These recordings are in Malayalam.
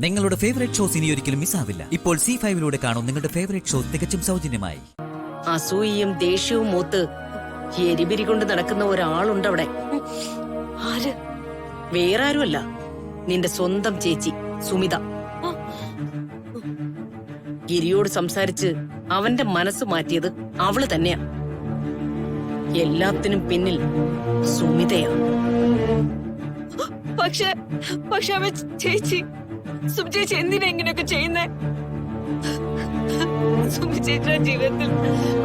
നിങ്ങളുടെ ഫേവറേറ്റ് ഷോസ് ഇനി ഒരിക്കലും മിസ്സാവില്ല. ഇപ്പോൾ C5 കാണും നിങ്ങളുടെ ഫേവറേറ്റ് ഷോ തികച്ചും സൗജന്യമായി. അസൂയയും ദേഷ്യവും മൂത്ത് എരിപിരി കൊണ്ട് നടക്കുന്ന ഒരാളുണ്ട് അവിടെ. ആര്? വേറെ ആരുമല്ല, നിന്റെ സ്വന്തം ചേച്ചി സുമിത. ഗിരിയോട് സംസാരിച്ച് അവന്റെ മനസ്സ് മാറ്റിയത് അവള് തന്നെയാ. എല്ലാത്തിനും പിന്നിൽ സുമിതയാ. പക്ഷെ അവ ചേച്ചി സുമി ചേച്ചി എന്തിനാ ഇങ്ങനെയൊക്കെ ചെയ്യുന്നേ? സുമി ചേച്ചിയുടെ ജീവിതത്തിൽ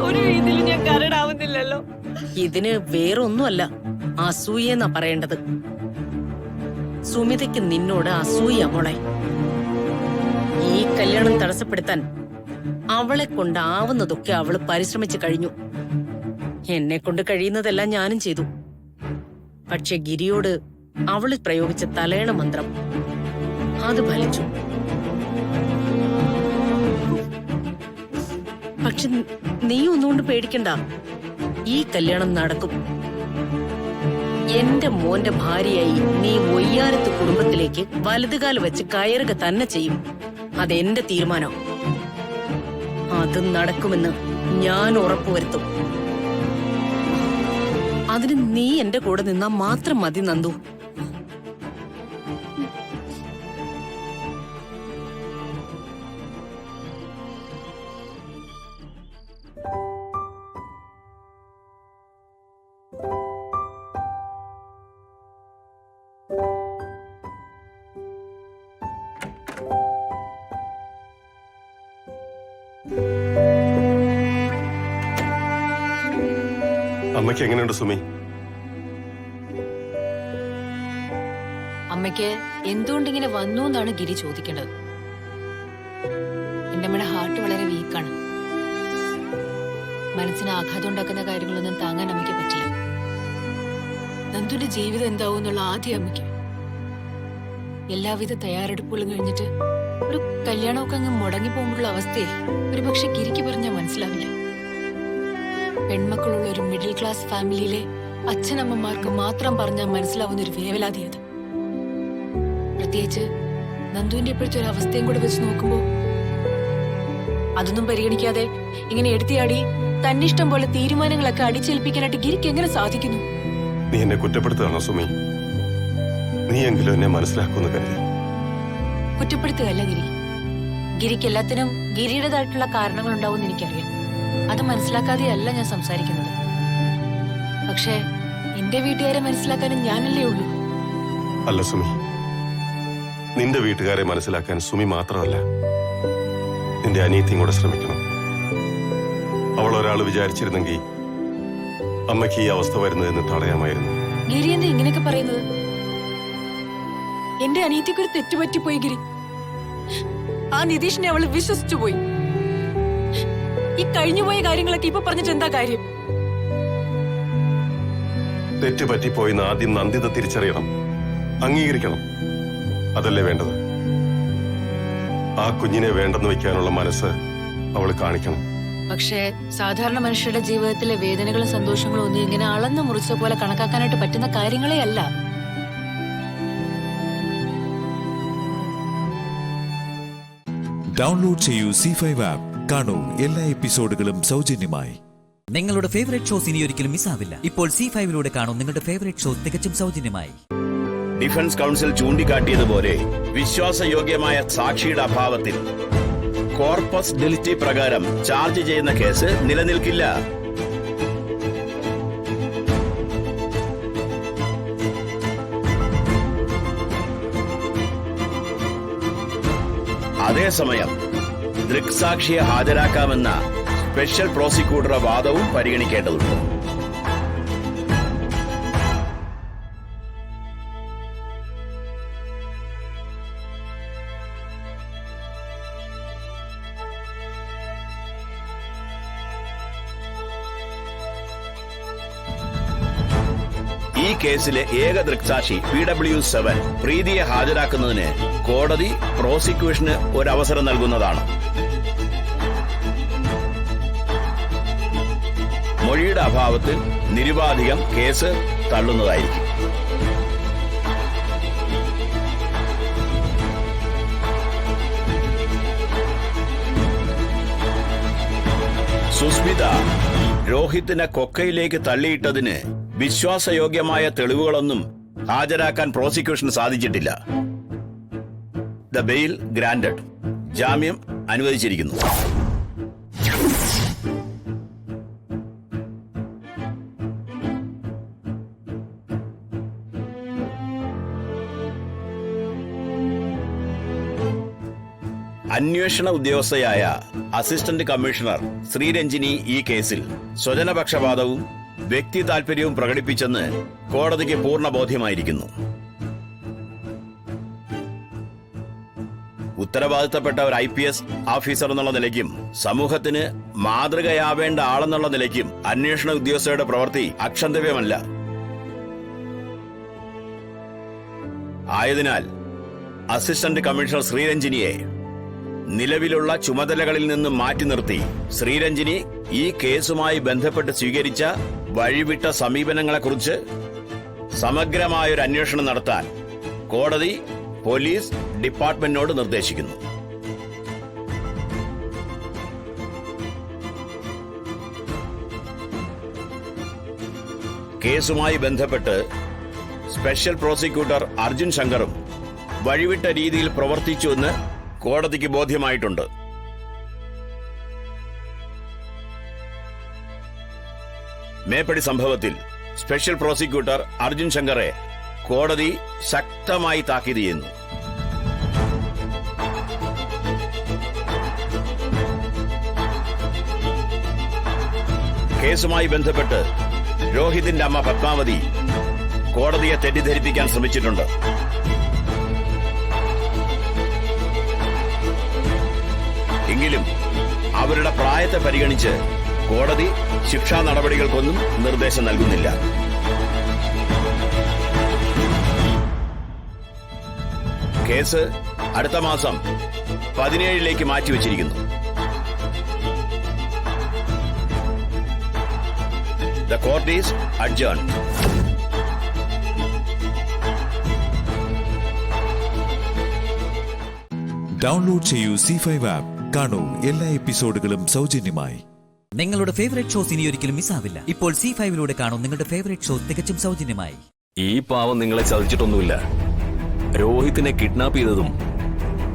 ഒരു രീതിയിലും ഞാൻ കരടാവുന്നില്ലല്ലോ. ഇതിന് വേറൊന്നുമല്ല, അസൂയെന്നാ പറയേണ്ടത്. സുമിതയ്ക്ക് നിന്നോട് അസൂയ മോളെ. ഈ കല്യാണം തടസ്സപ്പെടുത്താൻ അവളെ കൊണ്ടാവുന്നതൊക്കെ അവള് പരിശ്രമിച്ചു കഴിഞ്ഞു. എന്നെ കൊണ്ട് കഴിയുന്നതെല്ലാം ഞാനും ചെയ്തു. പക്ഷെ ഗിരിയോട് അവള് പ്രയോഗിച്ച തലയണ മന്ത്രം അത് ഫലിച്ചു. പക്ഷെ നീ ഒന്നുകൊണ്ട് പേടിക്കണ്ട, ഈ കല്യാണം നടക്കും. എന്റെ മോന്റെ ഭാര്യയായി നീ ഒയ്യാരത്ത് കുടുംബത്തിലേക്ക് വലതുകാല് വെച്ച് കയറുക തന്നെ ചെയ്യും. അതെന്റെ തീരുമാനം. അത് നടക്കുമെന്ന് ഞാൻ ഉറപ്പുവരുത്തും. അതിന് നീ എന്റെ കൂടെ നിന്നാ മാത്രം മതി നന്ദു. അമ്മയ്ക്ക് എങ്ങനെയുണ്ട് സുമി? അമ്മയ്ക്ക് എന്തുകൊണ്ടിങ്ങനെ വന്നു എന്നാണ് ഗിരി ചോദിക്കേണ്ടത്. എന്റെ അമ്മയുടെ ഹാർട്ട് വളരെ വീക്കാണ്. മനസ്സിന് ആഘാതം ഉണ്ടാക്കുന്ന കാര്യങ്ങളൊന്നും താങ്ങാൻ അമ്മയ്ക്ക് പറ്റില്ല. നന്ദുന്റെ ജീവിതം എന്താവും എന്നുള്ള ആദ്യം അമ്മയ്ക്ക്. എല്ലാവിധ തയ്യാറെടുപ്പുകളും കഴിഞ്ഞിട്ട് ഒരു കല്യാണമൊക്കെ അങ്ങ് മുടങ്ങിപ്പോകുമ്പോഴുള്ള അവസ്ഥയെ ഒരു പക്ഷെ ഗിരിക്ക് പറഞ്ഞാൽ മനസ്സിലാവില്ല. പെൺമക്കളുള്ള ഒരു മിഡിൽ ക്ലാസ് ഫാമിലിയിലെ അച്ഛനമ്മമാർക്ക് മാത്രം പറഞ്ഞാൽ മനസ്സിലാവുന്ന ഒരു വേവലാതി അത്. പ്രത്യേകിച്ച് നന്ദുവിന്റെ ഇപ്പോഴത്തെ ഒരു അവസ്ഥയും കൂടെ വെച്ച് നോക്കുമ്പോ അതൊന്നും പരിഗണിക്കാതെ ഇങ്ങനെ എടുത്തിയാടി തന്നിഷ്ടം പോലെ തീരുമാനങ്ങളൊക്കെ അടിച്ചേൽപ്പിക്കാനായിട്ട് ഗിരിക്ക് എങ്ങനെ സാധിക്കുന്നു? നീ എന്നെ കുറ്റപ്പെടുത്തുകയാണോ സുമി? നീ എങ്കിലും എന്നെ മനസ്സിലാക്കുമെന്ന് കരുതി. കുറ്റപ്പെടുത്തുകയല്ല ഗിരി. ഗിരിക്ക് എല്ലാത്തിനും ഗിരിയുടേതായിട്ടുള്ള കാരണങ്ങൾ ഉണ്ടാവും എനിക്കറിയാം. അത് മനസ്സിലാക്കാതെയല്ല ഞാൻ സംസാരിക്കുന്നത്. പക്ഷേ എന്റെ വീട്ടുകാരെ മനസ്സിലാക്കാനും ഞാനല്ലേ ഉള്ളൂ. അല്ല സുമി, നിന്റെ വീട്ടുകാരെ മനസ്സിലാക്കാൻ സുമി മാത്രമല്ല, നിന്റെ അനിയത്തിയും കൂടെ ശ്രമിക്കണം. അവൾ ഒരാൾ വിചാരിച്ചിരുന്നെങ്കിൽ അമ്മയ്ക്ക് ഈ അവസ്ഥ വരുന്നതെന്ന് തടയാമായിരുന്നു. ഗിരി എന്താ ഇങ്ങനെയൊക്കെ പറയുന്നത്? എന്റെ അനിയത്തിക്ക് ഒരു തെറ്റുപറ്റിപ്പോയി ഗിരി. ആ നിതീഷിനെ അവള് വിശ്വസിച്ചു പോയി. ഈ കഴിഞ്ഞുപോയ കാര്യങ്ങളൊക്കെ ഇപ്പൊ പറഞ്ഞിട്ട് എന്താ കാര്യം? തെറ്റ് പറ്റിപ്പോയിന്ന് ആദ്യം നന്ദിത തിരിച്ചറിയണം, അംഗീകരിക്കണം. അതല്ലേ വേണ്ടത്. ആ കുഞ്ഞിനെ വേണ്ടെന്ന് വെക്കാനുള്ള മനസ്സ് അവള് കാണിക്കണം. പക്ഷേ സാധാരണ മനുഷ്യരുടെ ജീവിതത്തിലെ വേദനകളും സന്തോഷങ്ങളും ഒന്നും ഇങ്ങനെ അളന്ന് മുറിച്ച പോലെ കണക്കാക്കാനായിട്ട് പറ്റുന്ന കാര്യങ്ങളേ അല്ല. ഡൗൺലോഡ് ചെയ്യൂ C5 ആപ്പ്. കാണൂ എല്ലാ എപ്പിസോഡുകളും സൗജന്യമായി. നിങ്ങളുടെ ഫേവറേറ്റ് ഷോസ് ഇനി ഒരിക്കലും മിസ്സാവില്ല. ഇപ്പോൾ C5 കാണും നിങ്ങളുടെ ഫേവറേറ്റ് ഷോ തികച്ചും സൗജന്യമായി. ഡിഫൻസ് കൗൺസിൽ ചൂണ്ടിക്കാട്ടിയതുപോലെ വിശ്വാസയോഗ്യമായ സാക്ഷിയുടെ അഭാവത്തിൽ കോർപ്പസ് ഡെലിറ്റി പ്രകാരം ചാർജ് ചെയ്യുന്ന കേസ് നിലനിൽക്കില്ല. അതേസമയം ദൃക്സാക്ഷിയെ ഹാജരാക്കാമെന്ന സ്പെഷ്യൽ പ്രോസിക്യൂട്ടറുടെ വാദവും പരിഗണിക്കേണ്ടതുണ്ട്. ഈ കേസിലെ ഏക ദൃക്സാക്ഷി PW7 പ്രീതിയെ ഹാജരാക്കുന്നതിന് കോടതി പ്രോസിക്യൂഷന് ഒരവസരം നൽകുന്നതാണ്. മൊഴിയുടെ അഭാവത്തിൽ നിരുപാധികം കേസ് തള്ളുന്നതായിരിക്കും. അമിത രോഹിത്തിനെ കൊക്കയിലേക്ക് തള്ളിയിട്ടതിന് വിശ്വാസയോഗ്യമായ തെളിവുകളൊന്നും ഹാജരാക്കാൻ പ്രോസിക്യൂഷന് സാധിച്ചിട്ടില്ല. The bail granted. ജാമ്യം അനുവദിച്ചിരിക്കുന്നു. അന്വേഷണ ഉദ്യോഗസ്ഥയായ അസിസ്റ്റന്റ് കമ്മീഷണർ ശ്രീരഞ്ജിനി ഈ കേസിൽ സ്വജനപക്ഷപാതവും വ്യക്തി താൽപര്യവും പ്രകടിപ്പിച്ചെന്ന് കോടതിക്ക് പൂർണ്ണ ബോധ്യമായിരിക്കുന്നു. ഉത്തരവാദിത്തപ്പെട്ട ഒരു IPS ഓഫീസർ എന്നുള്ള നിലയ്ക്കും സമൂഹത്തിന് മാതൃകയാവേണ്ട ആളെന്നുള്ള നിലയ്ക്കും അന്വേഷണ ഉദ്യോഗസ്ഥരുടെ പ്രവൃത്തി അക്ഷന്തവ്യമല്ല. ആയതിനാൽ അസിസ്റ്റന്റ് കമ്മീഷണർ ശ്രീരഞ്ജിനിയെ നിലവിലുള്ള ചുമതലകളിൽ നിന്ന് മാറ്റി നിർത്തി ശ്രീരഞ്ജിനി ഈ കേസുമായി ബന്ധപ്പെട്ട് സ്വീകരിച്ച വഴിവിട്ട സമീപനങ്ങളെക്കുറിച്ച് സമഗ്രമായൊരു അന്വേഷണം നടത്താൻ കോടതി പോലീസ് ഡിപ്പാർട്ട്മെന്റിനോട് നിർദ്ദേശിക്കുന്നു. കേസുമായി ബന്ധപ്പെട്ട് സ്പെഷ്യൽ പ്രോസിക്യൂട്ടർ അർജുൻ ശങ്കറും വഴിവിട്ട രീതിയിൽ പ്രവർത്തിച്ചുവെന്ന് കോടതിക്ക് ബോധ്യമായിട്ടുണ്ട്. മേപ്പടി സംഭവത്തിൽ സ്പെഷ്യൽ പ്രോസിക്യൂട്ടർ അർജുൻ ശങ്കറെ കോടതി ശക്തമായി താക്കീത് ചെയ്യുന്നു. കേസുമായി ബന്ധപ്പെട്ട് രോഹിതിന്റെ അമ്മ പത്മാവതി കോടതിയെ തെറ്റിദ്ധരിപ്പിക്കാൻ ശ്രമിച്ചിട്ടുണ്ട്. എങ്കിലും അവരുടെ പ്രായത്തെ പരിഗണിച്ച് കോടതി ശിക്ഷാ നടപടികൾക്കൊന്നും നിർദ്ദേശം നൽകുന്നില്ല. കേസ് അടുത്ത മാസം 17 മാറ്റിവെച്ചിരിക്കുന്നു. The court is adjourned. Download ചെയ്യൂ C5 ആപ്പ്. കാണൂ എല്ലാ എപ്പിസോഡുകളും സൗജന്യമായി. നിങ്ങളുടെ ഫേവറേറ്റ് ഷോസ് ഇനി ഒരിക്കലും മിസ്സാവില്ല. ഇപ്പോൾ C5 കാണൂ നിങ്ങളുടെ ഫേവറേറ്റ് ഷോ തികച്ചും സൗജന്യമായി. ഈ പാവം നിങ്ങളെ ചതിച്ചിട്ടൊന്നുമില്ല. രോഹിത്തിനെ കിഡ്നാപ്പ് ചെയ്തതും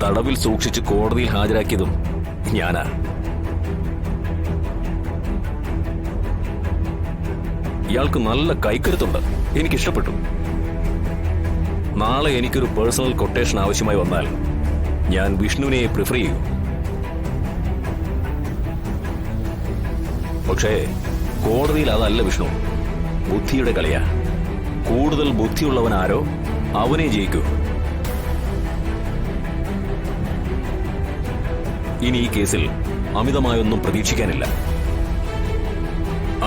തടവിൽ സൂക്ഷിച്ച് കോടതിയിൽ ഹാജരാക്കിയതും ഞാനാ. ഇയാൾക്ക് നല്ല കൈക്കരുത്തുണ്ട്. എനിക്കിഷ്ടപ്പെട്ടു. നാളെ എനിക്കൊരു പേഴ്സണൽ കൊട്ടേഷൻ ആവശ്യമായി വന്നാൽ ഞാൻ വിഷ്ണുവിനെ പ്രിഫർ ചെയ്യും. പക്ഷേ കോടതിയിൽ അതല്ല വിഷ്ണു. ബുദ്ധിയുടെ കളിയാ. കൂടുതൽ ബുദ്ധിയുള്ളവനാരോ അവനെ ജയിക്കൂ. ഇനി ഈ കേസിൽ അമിതമായൊന്നും പ്രതീക്ഷിക്കാനില്ല.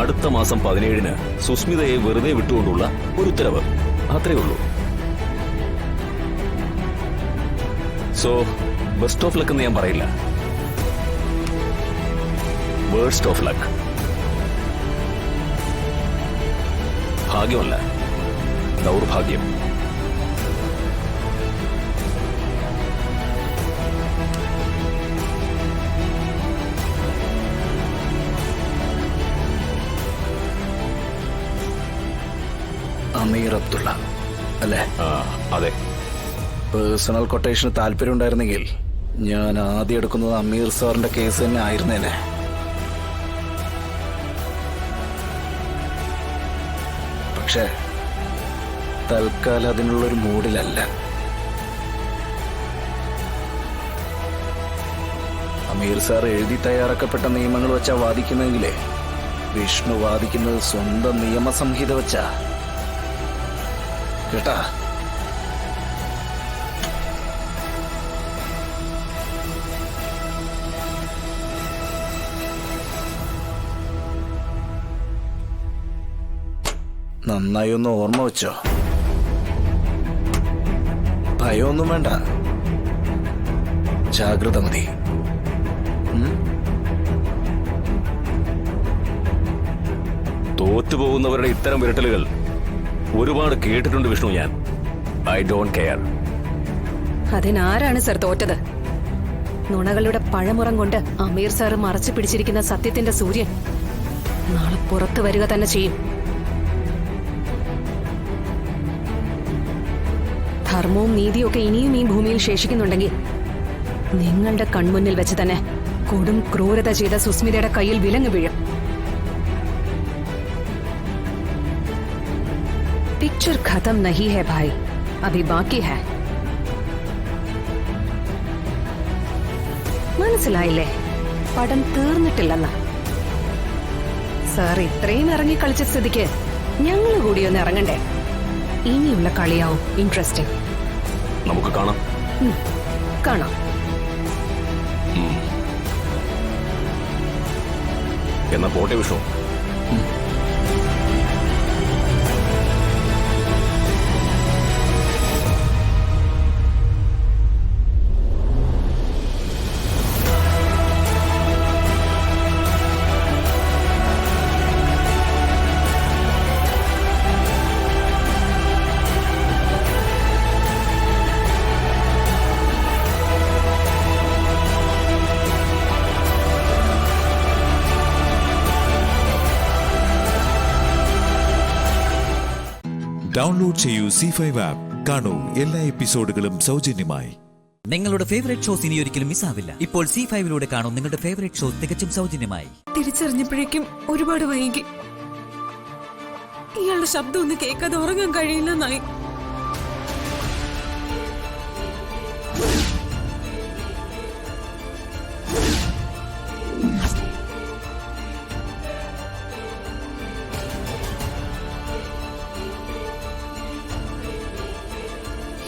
അടുത്ത മാസം 17 സുസ്മിതയെ വെറുതെ വിട്ടുകൊണ്ടുള്ള ഒരു ഉത്തരവ്, അത്രേ ഉള്ളൂ. സോ ബെസ്റ്റ് ഓഫ് ലക്ക് എന്ന് ഞാൻ പറയില്ല, വേഴ്സ്റ്റ് ഓഫ് ലക്ക്. ഭാഗ്യമല്ല, ദൗർഭാഗ്യം. അമീർ അബ്ദുള്ള അല്ലേ? അതെ. പേഴ്സണൽ കൊട്ടേഷന് താല്പര്യം ഉണ്ടായിരുന്നെങ്കിൽ ഞാൻ ആദ്യം എടുക്കുന്നത് അമീർ സാറിന്റെ കേസ് തന്നെ ആയിരുന്നേനെ. പക്ഷേ തൽക്കാലം അതിനുള്ളൊരു മൂഡിലല്ല. അമീർ സാർ എഴുതി തയ്യാറാക്കപ്പെട്ട നിയമങ്ങൾ വെച്ചാ വാദിക്കുന്നെങ്കിലേ വിഷ്ണു വാദിക്കുന്നത് സ്വന്തം നിയമസംഹിത വെച്ചാ കേട്ടാ. നന്നായി ഒന്ന് ഓർമ്മ വെച്ചോ. ഭയമൊന്നും വേണ്ട, ജാഗ്രത മതി. തോറ്റുപോകുന്നവരുടെ ഇത്തരം വിരട്ടലുകൾ ഒരുപാട് കേട്ടിട്ടുണ്ട് വിഷ്ണു. ഞാൻ ഐ ഡോണ്ട് കെയർ. അതിനാരാണ് സർ തോറ്റത്? നുണകളുടെ പഴമുറം കൊണ്ട് അമീർ സാറ് മറച്ചു പിടിച്ചിരിക്കുന്ന സത്യത്തിന്റെ സൂര്യൻ നാളെ പുറത്തു വരിക തന്നെ ചെയ്യും. ധർമ്മവും നീതിയും ഒക്കെ ഇനിയും ഈ ഭൂമിയിൽ ശേഷിക്കുന്നുണ്ടെങ്കിൽ നിങ്ങളുടെ കൺമുന്നിൽ വെച്ച് തന്നെ കൊടും ക്രൂരത ചെയ്ത സുസ്മിതയുടെ കയ്യിൽ വിലങ്ങ് വീഴും. പിക്ചർ ഖത്തം നഹി ഹൈ ഭായ്, അഭി ബാക്കി ഹൈ. മനസ്സിലായില്ലേ? പടം തീർന്നിട്ടില്ലെന്ന്. സാർ ഇത്രയും ഇറങ്ങി കളിച്ച സ്ഥിതിക്ക് ഞങ്ങൾ കൂടി ഒന്ന് ഇറങ്ങണ്ടേ? ഇനിയുള്ള കളിയാവും ഇൻട്രസ്റ്റിംഗ്. നമുക്ക് കാണാം. കാണാം. എന്നാ പോട്ടെ വിഷ്ണു. ഡൗൺലോഡ് ചെയ്യൂ C5 ആപ്പ്. കാണൂ എല്ലാ എപ്പിസോഡുകളും സൗജന്യമായി. നിങ്ങളുടെ ഫേവറേറ്റ് ഷോസ് ഇനി ഒരിക്കലും മിസ്സാവില്ല. ഇപ്പോൾ C5 കാണൂ നിങ്ങളുടെ ഫേവറേറ്റ് ഷോ തികച്ചും സൗജന്യമായി. തിരിച്ചറിഞ്ഞപ്പോഴേക്കും ഒരുപാട് വൈകി. ഇയാളുടെ ശബ്ദം ഒന്ന് കേൾക്കാതെ ഉറങ്ങാൻ കഴിയില്ലെന്നായി.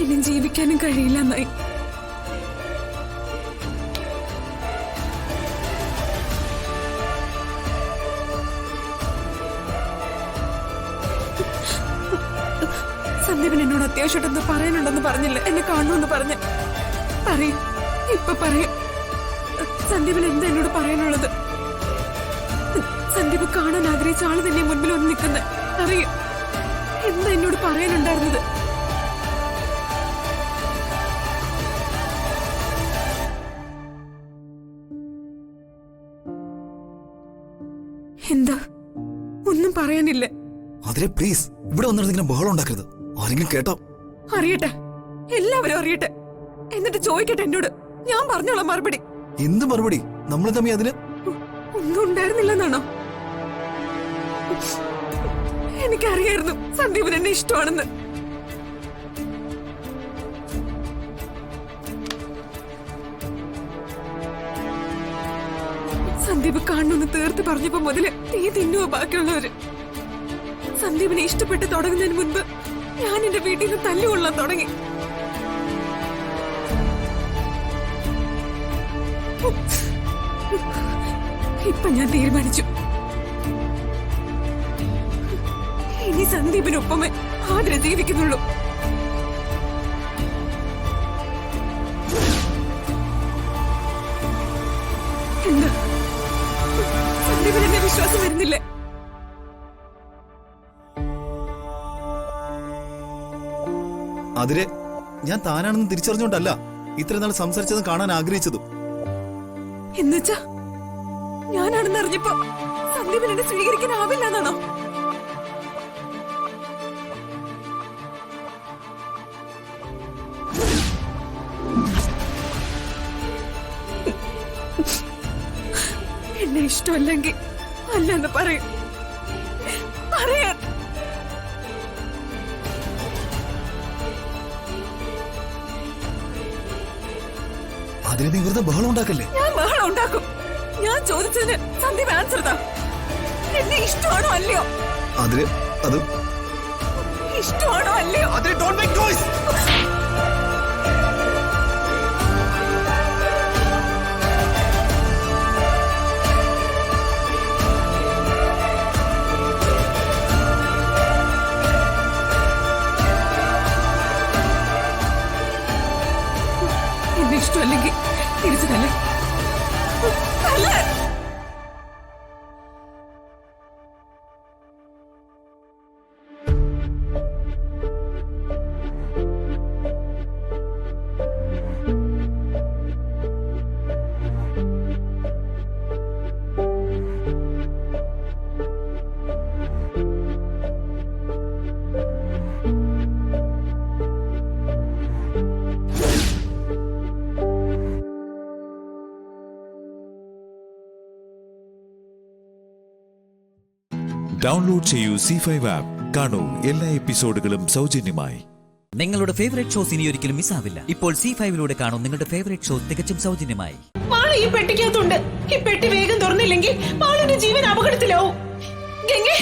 ഇനി ജീവിക്കാനും കഴിയില്ലെന്നായി. സന്ദീപൻ എന്നോട് അത്യാവശ്യമായിട്ടെന്തോ പറയാനുണ്ടെന്ന് പറഞ്ഞില്ല. എന്നെ കാണുമെന്ന് പറഞ്ഞ് പറയും. ഇപ്പൊ പറയും. സന്ദീപൻ എന്താ എന്നോട് പറയാനുള്ളത്? സന്ദീപ് കാണാൻ ആഗ്രഹിച്ച ആള് തന്നെ മുൻപിൽ വന്ന് നിൽക്കുന്നത് അറിയും. എന്താ എന്നോട് പറയാനുണ്ടായിരുന്നത്? എന്താ? ഒന്നും പറയാനില്ല. അതിലെ പ്ലീസ് ഇവിടെ വന്നിരുന്നിങ്ങനെ ബഹളം ഉണ്ടാക്കരുത്. ആരെങ്കിലും കേട്ടോ? അറിയട്ടെ, എല്ലാവരും അറിയട്ടെ. എന്നിട്ട് ചോദിക്കട്ടെ എന്നോട്. ഞാൻ പറഞ്ഞോളാം മറുപടി. എന്ത് മറുപടി? നമ്മൾ തമ്മിൽ അതിന് ഒന്നും ഉണ്ടായിരുന്നില്ലെന്നാണോ? എനിക്കറിയായിരുന്നു സന്ദീപിന് എന്നെ ഇഷ്ടമാണെന്ന്. സന്ദീപ് കാണുമെന്ന് തീർത്ത് പറഞ്ഞപ്പോ മുതല് തീ തിന്നുവോ ബാക്കിയുള്ളവര്. സന്ദീപിനെ ഇഷ്ടപ്പെട്ട് തുടങ്ങുന്നതിന് മുൻപ് ഞാൻ എന്റെ വീട്ടിൽ നിന്ന് തല്ലുകൊള്ളാൻ തുടങ്ങി. ഇപ്പൊ ഞാൻ തീരുമാനിച്ചു, ഇനി സന്ദീപിനൊപ്പമേ ആദ്ര ജീവിക്കുന്നുള്ളൂ. എന്താ സന്ദീപിന് എന്നെ വിശ്വാസം വരുന്നില്ലേ? അതിരെ ഞാൻ താനാണെന്ന് തിരിച്ചറിഞ്ഞോണ്ടല്ല ഇത്രയും നാൾ സംസാരിച്ചതും കാണാൻ ആഗ്രഹിച്ചതും. എന്നുവെച്ചാ ഞാനാണെന്ന് അറിഞ്ഞപ്പോ സന്ദീപിന് എന്നെ സ്വീകരിക്കാനാവില്ല എന്നാണോ? എന്നെ ഇഷ്ടമല്ലെങ്കിൽ അല്ലെന്ന് പറയും. പറയാൻ അതിന് നീ വെറുതെ ബഹളം ഉണ്ടാക്കല്ലേ? ഞാൻ ബഹളം ഉണ്ടാക്കും. ഞാൻ ചോദിച്ചതിന് സന്ദീപ് ആൻസർ താ. എന്നെ ഇഷ്ടമാണോ അല്ലയോ? അതിന് അത് ഇഷ്ടമാണോ അല്ലയോ? അതിന് don't make noise. എന്നെ ഇഷ്ടമല്ലെങ്കിൽ തിരിച്ചു തന്നെ ഡൗൺലോഡ് ചെയ്യൂ C5 ആപ്പ്. കാണൂ എല്ലാ എപ്പിസോഡുകളും സൗജന്യമായി. നിങ്ങളുടെ ഫേവറേറ്റ് ഷോസ് ഇനി ഒരിക്കലും മിസ്സാവില്ല. ഇപ്പോൾ C5ലൂടെ കാണൂ നിങ്ങളുടെ ഫേവറേറ്റ് ഷോ തികച്ചും സൗജന്യമായി. മാള് ഈ പെട്ടിക്കകത്തുണ്ട്. ഈ പെട്ടി വേഗം തുറന്നില്ലെങ്കിൽ മാളിന്റെ ജീവൻ അപകടത്തിലാവും. ഗംഗേ,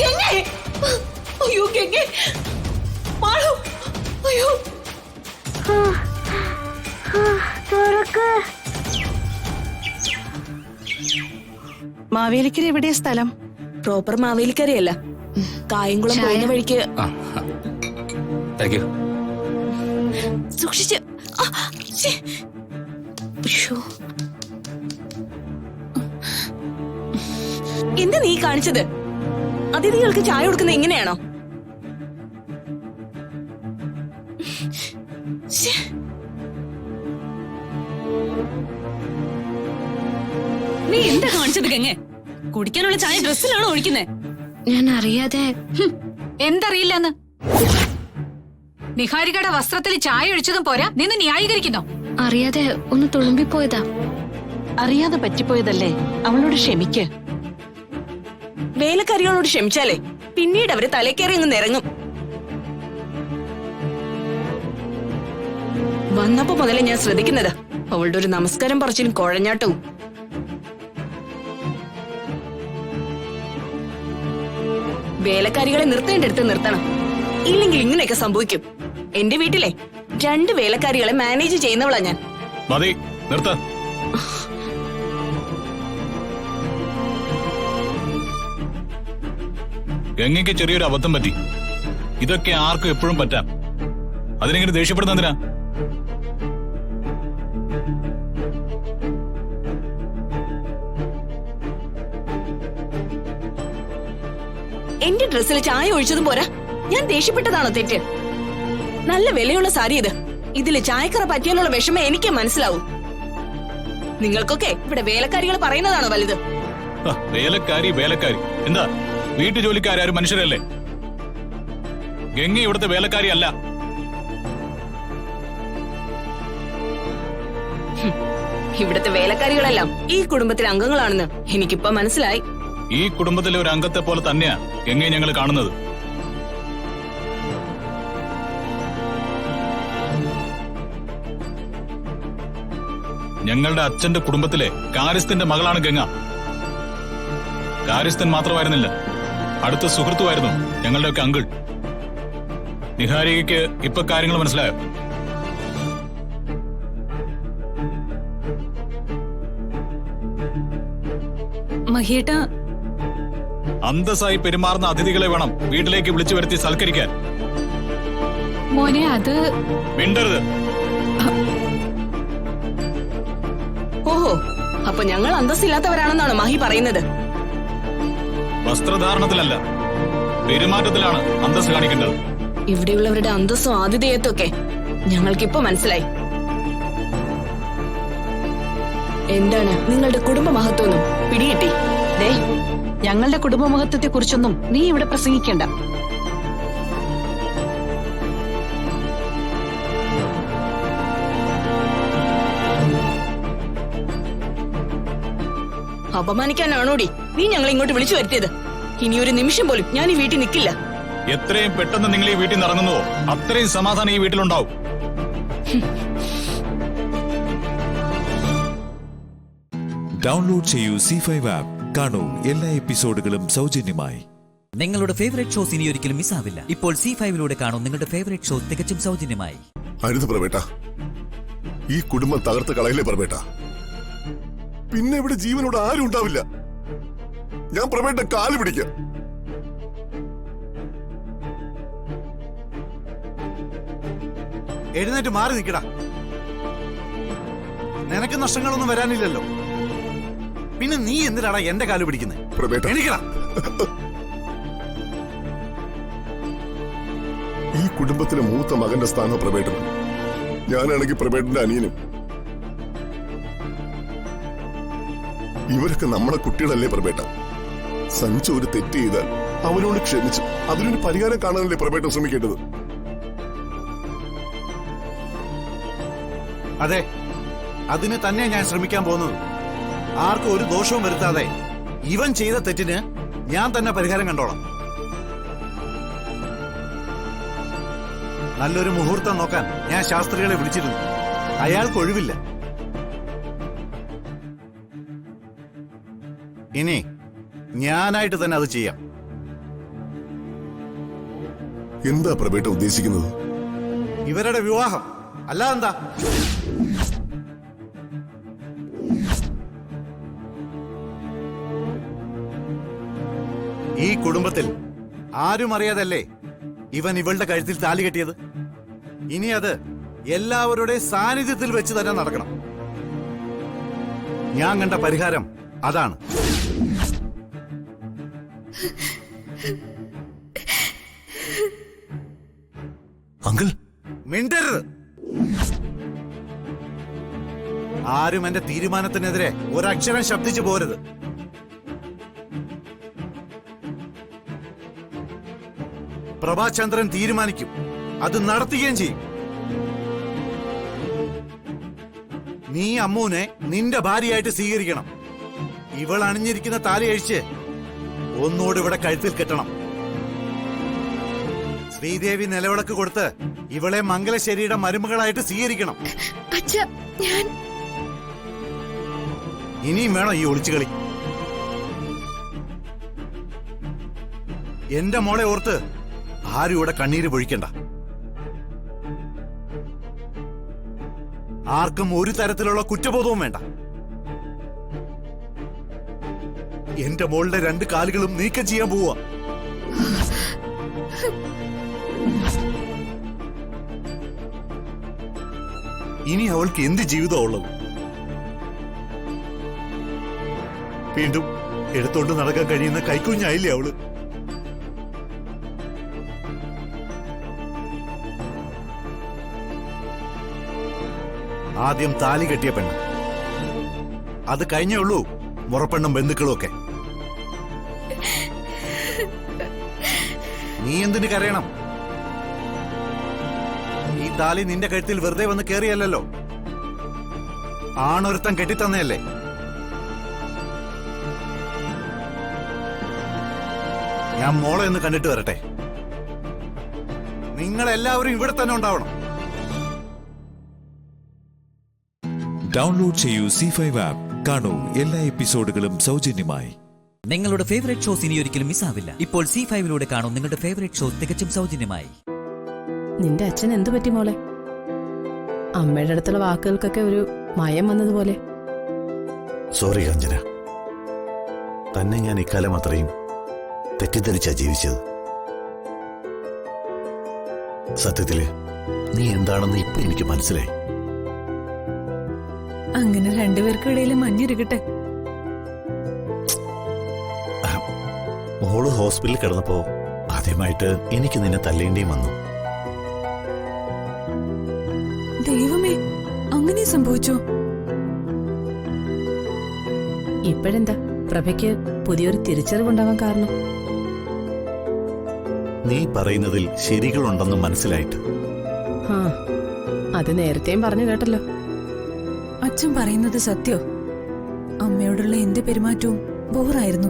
ഗംഗേ, അയ്യോ ഗംഗേ, മാളു, അയ്യോ. മാവേലിക്കര എവിടെയാ സ്ഥലം? പ്രോപ്പർ മാവേലിക്കരയല്ല, കായംകുളം പോകുന്ന വഴിക്ക്. Thank you. സൂക്ഷിച്ച്. എന്താ നീ കാണിച്ചത്? അതിഥികൾക്ക് ചായ കൊടുക്കുന്നത് എങ്ങനെയാണോ? നീ എന്താ കാണിച്ചത് ഗംഗെ? കുടിക്കാനുള്ള ചായ ഡ്രസ്സിലാണോ ഒഴിക്കുന്നേ? ഞാൻ അറിയാതെ. എന്തറിയില്ലെന്ന്? നിഹാരികയുടെ വസ്ത്രത്തിൽ ചായ ഒഴിച്ചതും പോരാ, നിന്ന് ന്യായീകരിക്കുന്നോ? അറിയാതെ ഒന്ന് തുളുമ്പിപ്പോയതാ. അറിയാതെ പറ്റിപ്പോയതല്ലേ, അവളോട് ക്ഷമിക്ക്. വേലക്കാരികളോട് ക്ഷമിച്ചാലേ പിന്നീട് അവര് തലേക്കേറി അങ്ങ് നിറങ്ങും. വന്നപ്പോ മുതലേ ഞാൻ ശ്രദ്ധിക്കുന്നത് അവളുടെ ഒരു നമസ്കാരം പറച്ചിലും കുഴഞ്ഞാട്ടവും. വേലക്കാരികളെ നിർത്തേണ്ടടുത്ത് നിർത്തണം, ഇല്ലെങ്കിൽ ഇങ്ങനെയൊക്കെ സംഭവിക്കും. എന്റെ വീട്ടിലെ 2 വേലക്കാരികളെ മാനേജ് ചെയ്യുന്നവളാ ഞാൻ. മതി, നിർത്ത. ഗംഗയ്ക്ക് ചെറിയൊരു അബദ്ധം പറ്റി. ഇതൊക്കെ ആർക്കും എപ്പോഴും പറ്റാം. അതിനെങ്ങനെ ദേഷ്യപ്പെടുന്ന എന്തിനാ? എന്റെ ഡ്രസ്സിൽ ചായ ഒഴിച്ചതും പോരാ, ഞാൻ ദേഷ്യപ്പെട്ടതാണോ തെറ്റ്? നല്ല വിലയുള്ള സാരി ഇത്. ഇതില് ചായക്കറ പറ്റിയാലുള്ള വിഷമം എനിക്ക് മനസ്സിലാവും. നിങ്ങൾക്കൊക്കെ ഇവിടെ വേലക്കാരികൾ പറയുന്നതാണോ വലുത്? വേലക്കാരി വേലക്കാരി എന്താ? വീട്ടു ജോലിക്കാരും മനുഷ്യരല്ലേ? ഗംഗ ഇവിടുത്തെ വേലക്കാരി അല്ല. ഇവിടുത്തെ വേലക്കാരികളെല്ലാം ഈ കുടുംബത്തിലെ അംഗങ്ങളാണെന്ന് എനിക്കിപ്പോ മനസ്സിലായി. ഈ കുടുംബത്തിലെ ഒരു അംഗത്തെ പോലെ തന്നെയാ ഗംഗയെ ഞങ്ങൾ കാണുന്നത്. ഞങ്ങളുടെ അച്ഛന്റെ കുടുംബത്തിലെ കാര്യസ്ഥന്റെ മകളാണ് ഗംഗ. കാര്യസ്ഥൻ മാത്രമായിരുന്നില്ല, അടുത്ത സുഹൃത്തുമായിരുന്നു ഞങ്ങളുടെയൊക്കെ അങ്കിൾ. നിഹാരികയ്ക്ക് ഇപ്പൊ കാര്യങ്ങൾ മനസ്സിലായോ? മഹിയേട്ട, അന്തസ്സായി പെരുമാറുന്ന അതിഥികളെ വേണം വീട്ടിലേക്ക് വിളിച്ചു വരുത്തി സൽക്കരിക്കാൻ. മോനെ, അത് മിണ്ടരുത്. ഓഹോ, അപ്പൊ ഞങ്ങൾ അന്തസ്സില്ലാത്തവരാണെന്നാണ് മാഹി പറയുന്നത്? വസ്ത്രധാരണത്തിലല്ല, പെരുമാറ്റത്തിലാണ് അന്തസ് കാണിക്കേണ്ടത്. ഇവിടെയുള്ളവരുടെ അന്തസ്സും ആതിഥേയത്വം ഒക്കെ ഞങ്ങൾക്കിപ്പോ മനസ്സിലായി. എന്താണ് നിങ്ങളുടെ കുടുംബ മഹത്വം പിടികിട്ടി? ദേ, ഞങ്ങളുടെ കുടുംബ മഹത്വത്തെ കുറിച്ചൊന്നും നീ ഇവിടെ പ്രസംഗിക്കണ്ട. അപമാനിക്കാനാണോടി നീ ഞങ്ങളെ ഇങ്ങോട്ട് വിളിച്ചു വരുത്തിയത്? ഇനി ഒരു നിമിഷം പോലും ഞാൻ ഈ വീട്ടിൽ നിൽക്കില്ല. എത്രയും പെട്ടെന്ന് നിങ്ങൾ ഈ വീട്ടിൽ നിന്ന് ഇറങ്ങുന്നുവോ അത്രയും സമാധാനം ഈ വീട്ടിലുണ്ടാവും. ഡൗൺലോഡ് ചെയ്യൂ C5 ആപ്പ്. കാണൂ എല്ലാ എപ്പിസോഡുകളും സൗജന്യമായി. നിങ്ങളുടെ ഫേവറേറ്റ് ഷോസ് ഇനി ഒരിക്കലും മിസ്സാവില്ല. ഇപ്പോൾ C5ലൂടെ കാണൂ നിങ്ങളുടെ ഫേവറേറ്റ് ഷോ തികച്ചും സൗജന്യമായി. അരുത് പ്രവേട്ട, ഈ കുടുംബം തകർത്ത് കളയില്ലേ പ്രവേട്ട. പിന്നെ ഇവിടെ ജീവനോട് ആരും ഉണ്ടാവില്ല. ഞാൻ പ്രവേട്ട കാല് പിടിക്കാം. എഴുന്നേറ്റ് മാറി നിൽക്കടാ. നിനക്ക് നഷ്ടങ്ങളൊന്നും വരാനില്ലല്ലോ. പിന്നെ നീ എന്തിനാടാ എന്റെ കാല് പിടിക്കുന്നത്? പ്രവേട്ട, എണീക്കടാ. ഈ കുടുംബത്തിലെ മൂത്ത മകന്റെ സ്ഥാനം പ്രവേട്ടൻ. ഞാനാണെങ്കിൽ പ്രവേട്ടന്റെ അനിയനും. ഇവരൊക്കെ നമ്മുടെ കുട്ടികളല്ലേ പ്രവേട്ട. സഞ്ജു ഒരു തെറ്റ് ചെയ്താൽ അവനോട് ക്ഷമിച്ചു അതിനൊരു പരിഹാരം കാണാനല്ലേ പ്രവേട്ടൻ ശ്രമിക്കേണ്ടത്? അതെ, അതിന് തന്നെ ഞാൻ ശ്രമിക്കാൻ പോകുന്നത്. ആർക്കും ഒരു ദോഷവും വരുത്താതെ ഇവൻ ചെയ്ത തെറ്റിന് ഞാൻ തന്നെ പരിഹാരം കണ്ടോളാം. നല്ലൊരു മുഹൂർത്തം നോക്കാൻ ഞാൻ ശാസ്ത്രികളെ വിളിച്ചിരുന്നു. അയാൾക്ക് ഒഴിവില്ല. ഇനി ഞാനായിട്ട് തന്നെ അത് ചെയ്യാം. എന്താ പ്രഭേട്ട ഉദ്ദേശിക്കുന്നത്? ഇവരുടെ വിവാഹം അല്ലാതെന്താ? ഈ കുടുംബത്തിൽ ആരും അറിയാതല്ലേ ഇവൻ ഇവളുടെ കഴുത്തിൽ താലി കെട്ടിയത്. ഇനി അത് എല്ലാവരുടെ സാന്നിധ്യത്തിൽ വെച്ച് തന്നെ നടക്കണം. ഞാൻ കണ്ട പരിഹാരം അതാണ്. അങ്കിൾ, മിണ്ടരുത്. ആരും എന്റെ തീരുമാനത്തിനെതിരെ ഒരക്ഷരം ശബ്ദിച്ചു പോരുത്. പ്രഭാചന്ദ്രൻ തീരുമാനിക്കും, അത് നടത്തുകയും ചെയ്യും. നീ അമ്മൂനെ നിന്റെ ഭാര്യയായിട്ട് സ്വീകരിക്കണം. ഇവൾ അണിഞ്ഞിരിക്കുന്ന താലി അഴിച്ച് ഒന്നുകൂടെ ഇവിടെ കഴുത്തിൽ കെട്ടണം. ശ്രീദേവി നിലവിളക്ക് കൊടുത്ത് ഇവളെ മംഗലശ്ശേരിയുടെ മരുമകളായിട്ട് സ്വീകരിക്കണം. ഇനിയും വേണം ഈ ഒളിച്ചുകളി. എന്റെ മോളെ ഓർത്ത് ആരും ഇവിടെ കണ്ണീര് പൊഴിക്കണ്ട. ആർക്കും ഒരു തരത്തിലുള്ള കുറ്റബോധവും വേണ്ട. എന്റെ മോളുടെ 2 കാലുകളും നീക്കം ചെയ്യാൻ പോവാ. ഇനി അവൾക്ക് എന്ത് ജീവിതമാ ഉള്ളത്? വീണ്ടും എടുത്തോണ്ട് നടക്കാൻ കഴിയുന്ന കൈക്കുഞ്ഞായില്ലേ അവള്? ആദ്യം താലി കെട്ടിയ പെണ്ണ്, അത് കഴിഞ്ഞേ ഉള്ളൂ മുറപ്പെണ്ണും ബന്ധുക്കളും ഒക്കെ. നീ എന്തിന് കരയണം? ഈ താലി നിന്റെ കഴുത്തിൽ വെറുതെ വന്ന് കേറിയല്ലോ. ആണൊരുത്തം കെട്ടിത്തന്നെയല്ലേ. ഞാൻ മോളെ ഒന്ന് കണ്ടിട്ട് വരട്ടെ. നിങ്ങളെല്ലാവരും ഇവിടെ തന്നെ ഉണ്ടാവണം. ഡൗൺലോഡ് ചെയ്യൂ C5 ആപ്പ്. കാണൂ എല്ലാ എപ്പിസോഡുകളും സൗജന്യമായി. നിങ്ങളുടെ ഫേവറേറ്റ് ഷോസ് ഇനി ഒരിക്കലും മിസ്സാവില്ല. ഇപ്പോൾ C5 കാണൂ നിങ്ങളുടെ ഫേവറേറ്റ് ഷോ തികച്ചും സൗജന്യമായി. നിന്റെ അച്ഛൻ എന്തു പറ്റി മോളെ? അമ്മയുടെ അടുത്തുള്ള വാക്കുകൾക്കൊക്കെ ഒരു മയം വന്നതുപോലെ. സോറി കാഞ്ചന, തന്നെ ഞാൻ ഇക്കാലം അത്രയും തെറ്റിദ്ധരിച്ചാ ജീവിച്ചത്. സത്യത്തില് നീ എന്താണെന്ന് ഇപ്പൊ എനിക്ക് മനസ്സിലായി. അങ്ങനെ രണ്ടുപേർക്കും ഇടയിൽ മഞ്ഞുരുകട്ടെ. മോള് ഹോസ്പിറ്റലിൽ കിടന്നപ്പോ ആദ്യമായിട്ട് എനിക്ക് നിന്നെ തല്ലേണ്ടിയും വന്നു. ദൈവമേ, അങ്ങനെ സംഭവിച്ചോ? ഇപ്പോഴെന്താ പ്രഭയ്ക്ക് പുതിയൊരു തിരിച്ചറിവുണ്ടാവാൻ കാരണം? നീ പറയുന്നതിൽ ശരികളുണ്ടെന്ന് മനസ്സിലായിട്ട്. അത് നേരത്തെയും പറഞ്ഞു കേട്ടല്ലോ. അച്ഛൻ പറയുന്നത് സത്യോ? അമ്മയോടുള്ള എന്റെ പെരുമാറ്റവും ബോറായിരുന്നു.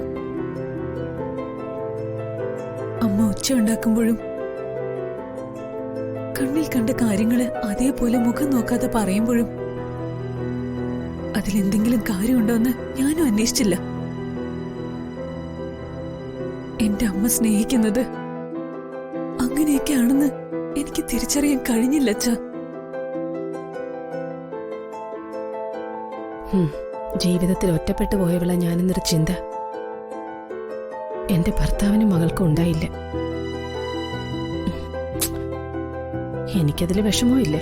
അമ്മ ഉച്ച ഉണ്ടാക്കുമ്പോഴും കണ്ണിൽ കണ്ട കാര്യങ്ങള് അതേപോലെ മുഖം നോക്കാതെ പറയുമ്പോഴും അതിലെന്തെങ്കിലും കാര്യമുണ്ടോന്ന് ഞാനും അന്വേഷിച്ചില്ല. എന്റെ അമ്മ സ്നേഹിക്കുന്നത് അങ്ങനെയൊക്കെയാണെന്ന് എനിക്ക് തിരിച്ചറിയാൻ കഴിഞ്ഞില്ല അച്ഛാ. ജീവിതത്തിൽ ഒറ്റപ്പെട്ടു പോയവള ഞാനെന്നൊരു ചിന്ത എന്റെ ഭർത്താവിനും മകൾക്കും ഉണ്ടായില്ല. എനിക്കതിൽ വിഷമവും ഇല്ല.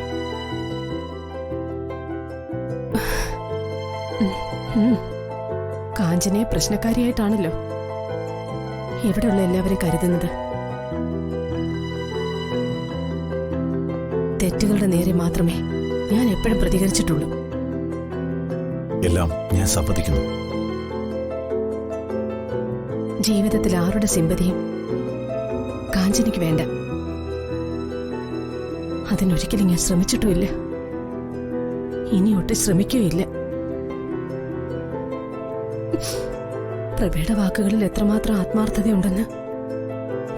കാഞ്ചനയെ പ്രശ്നക്കാരിയായിട്ടാണല്ലോ ഇവിടെയുള്ള എല്ലാവരും കരുതുന്നത്. തെറ്റുകളുടെ നേരെ മാത്രമേ ഞാൻ എപ്പോഴും പ്രതികരിച്ചിട്ടുള്ളൂ. എല്ലാം ഞാൻ സമ്മതിക്കുന്നു. ജീവിതത്തിൽ ആരുടെ സിമ്പതിയും കാഞ്ചനയ്ക്ക് വേണ്ട. അതിനൊരിക്കലും ഞാൻ ശ്രമിച്ചിട്ടുമില്ല, ഇനി ഒട്ടും ശ്രമിക്കുകയില്ല. പ്രഭയുടെ വാക്കുകളിൽ എത്രമാത്രം ആത്മാർത്ഥതയുണ്ടെന്ന്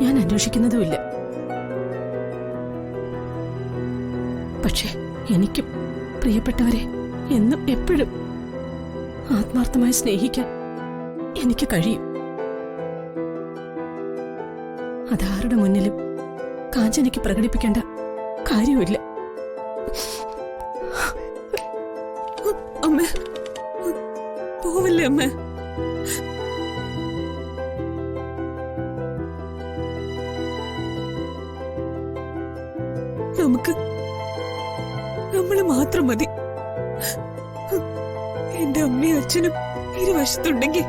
ഞാൻ അന്വേഷിക്കുന്നതുമില്ല. പക്ഷെ എനിക്കും പ്രിയപ്പെട്ടവരെ എന്നും എപ്പോഴും ആത്മാർത്ഥമായി സ്നേഹിക്കാൻ എനിക്ക് കഴിയും. അതാരുടെ മുന്നിലും കാഞ്ചനയ്ക്ക് പ്രകടിപ്പിക്കേണ്ട കാര്യമില്ല. അമ്മ പോവല്ലേ അമ്മ. നമുക്ക് നമ്മള് മാത്രം മതി. എന്റെ അമ്മയും അച്ഛനും ഇരുവശത്തുണ്ടെങ്കിൽ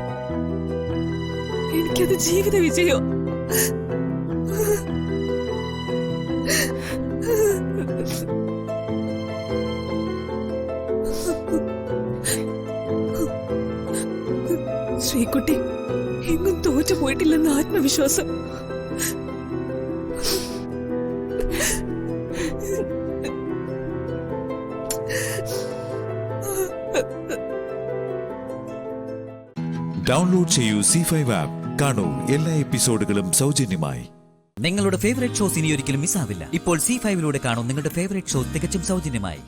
എനിക്കത് ജീവിത വിജയോ. ശ്രീകുട്ടി എങ്ങും തോറ്റു പോയിട്ടില്ലെന്ന ആത്മവിശ്വാസം ഡൗൺലോഡ് ചെയ്യൂ C5 ആപ്പ്. കാണൂ എല്ലാ എപ്പിസോഡുകളും സൗജന്യമായി. നിങ്ങളുടെ ഫേവറേറ്റ് ഷോസ് ഇനി ഒരിക്കലും മിസ്സാവില്ല. ഇപ്പോൾ C5 കാണൂ നിങ്ങളുടെ ഫേവറേറ്റ് ഷോ തികച്ചും സൗജന്യമായി.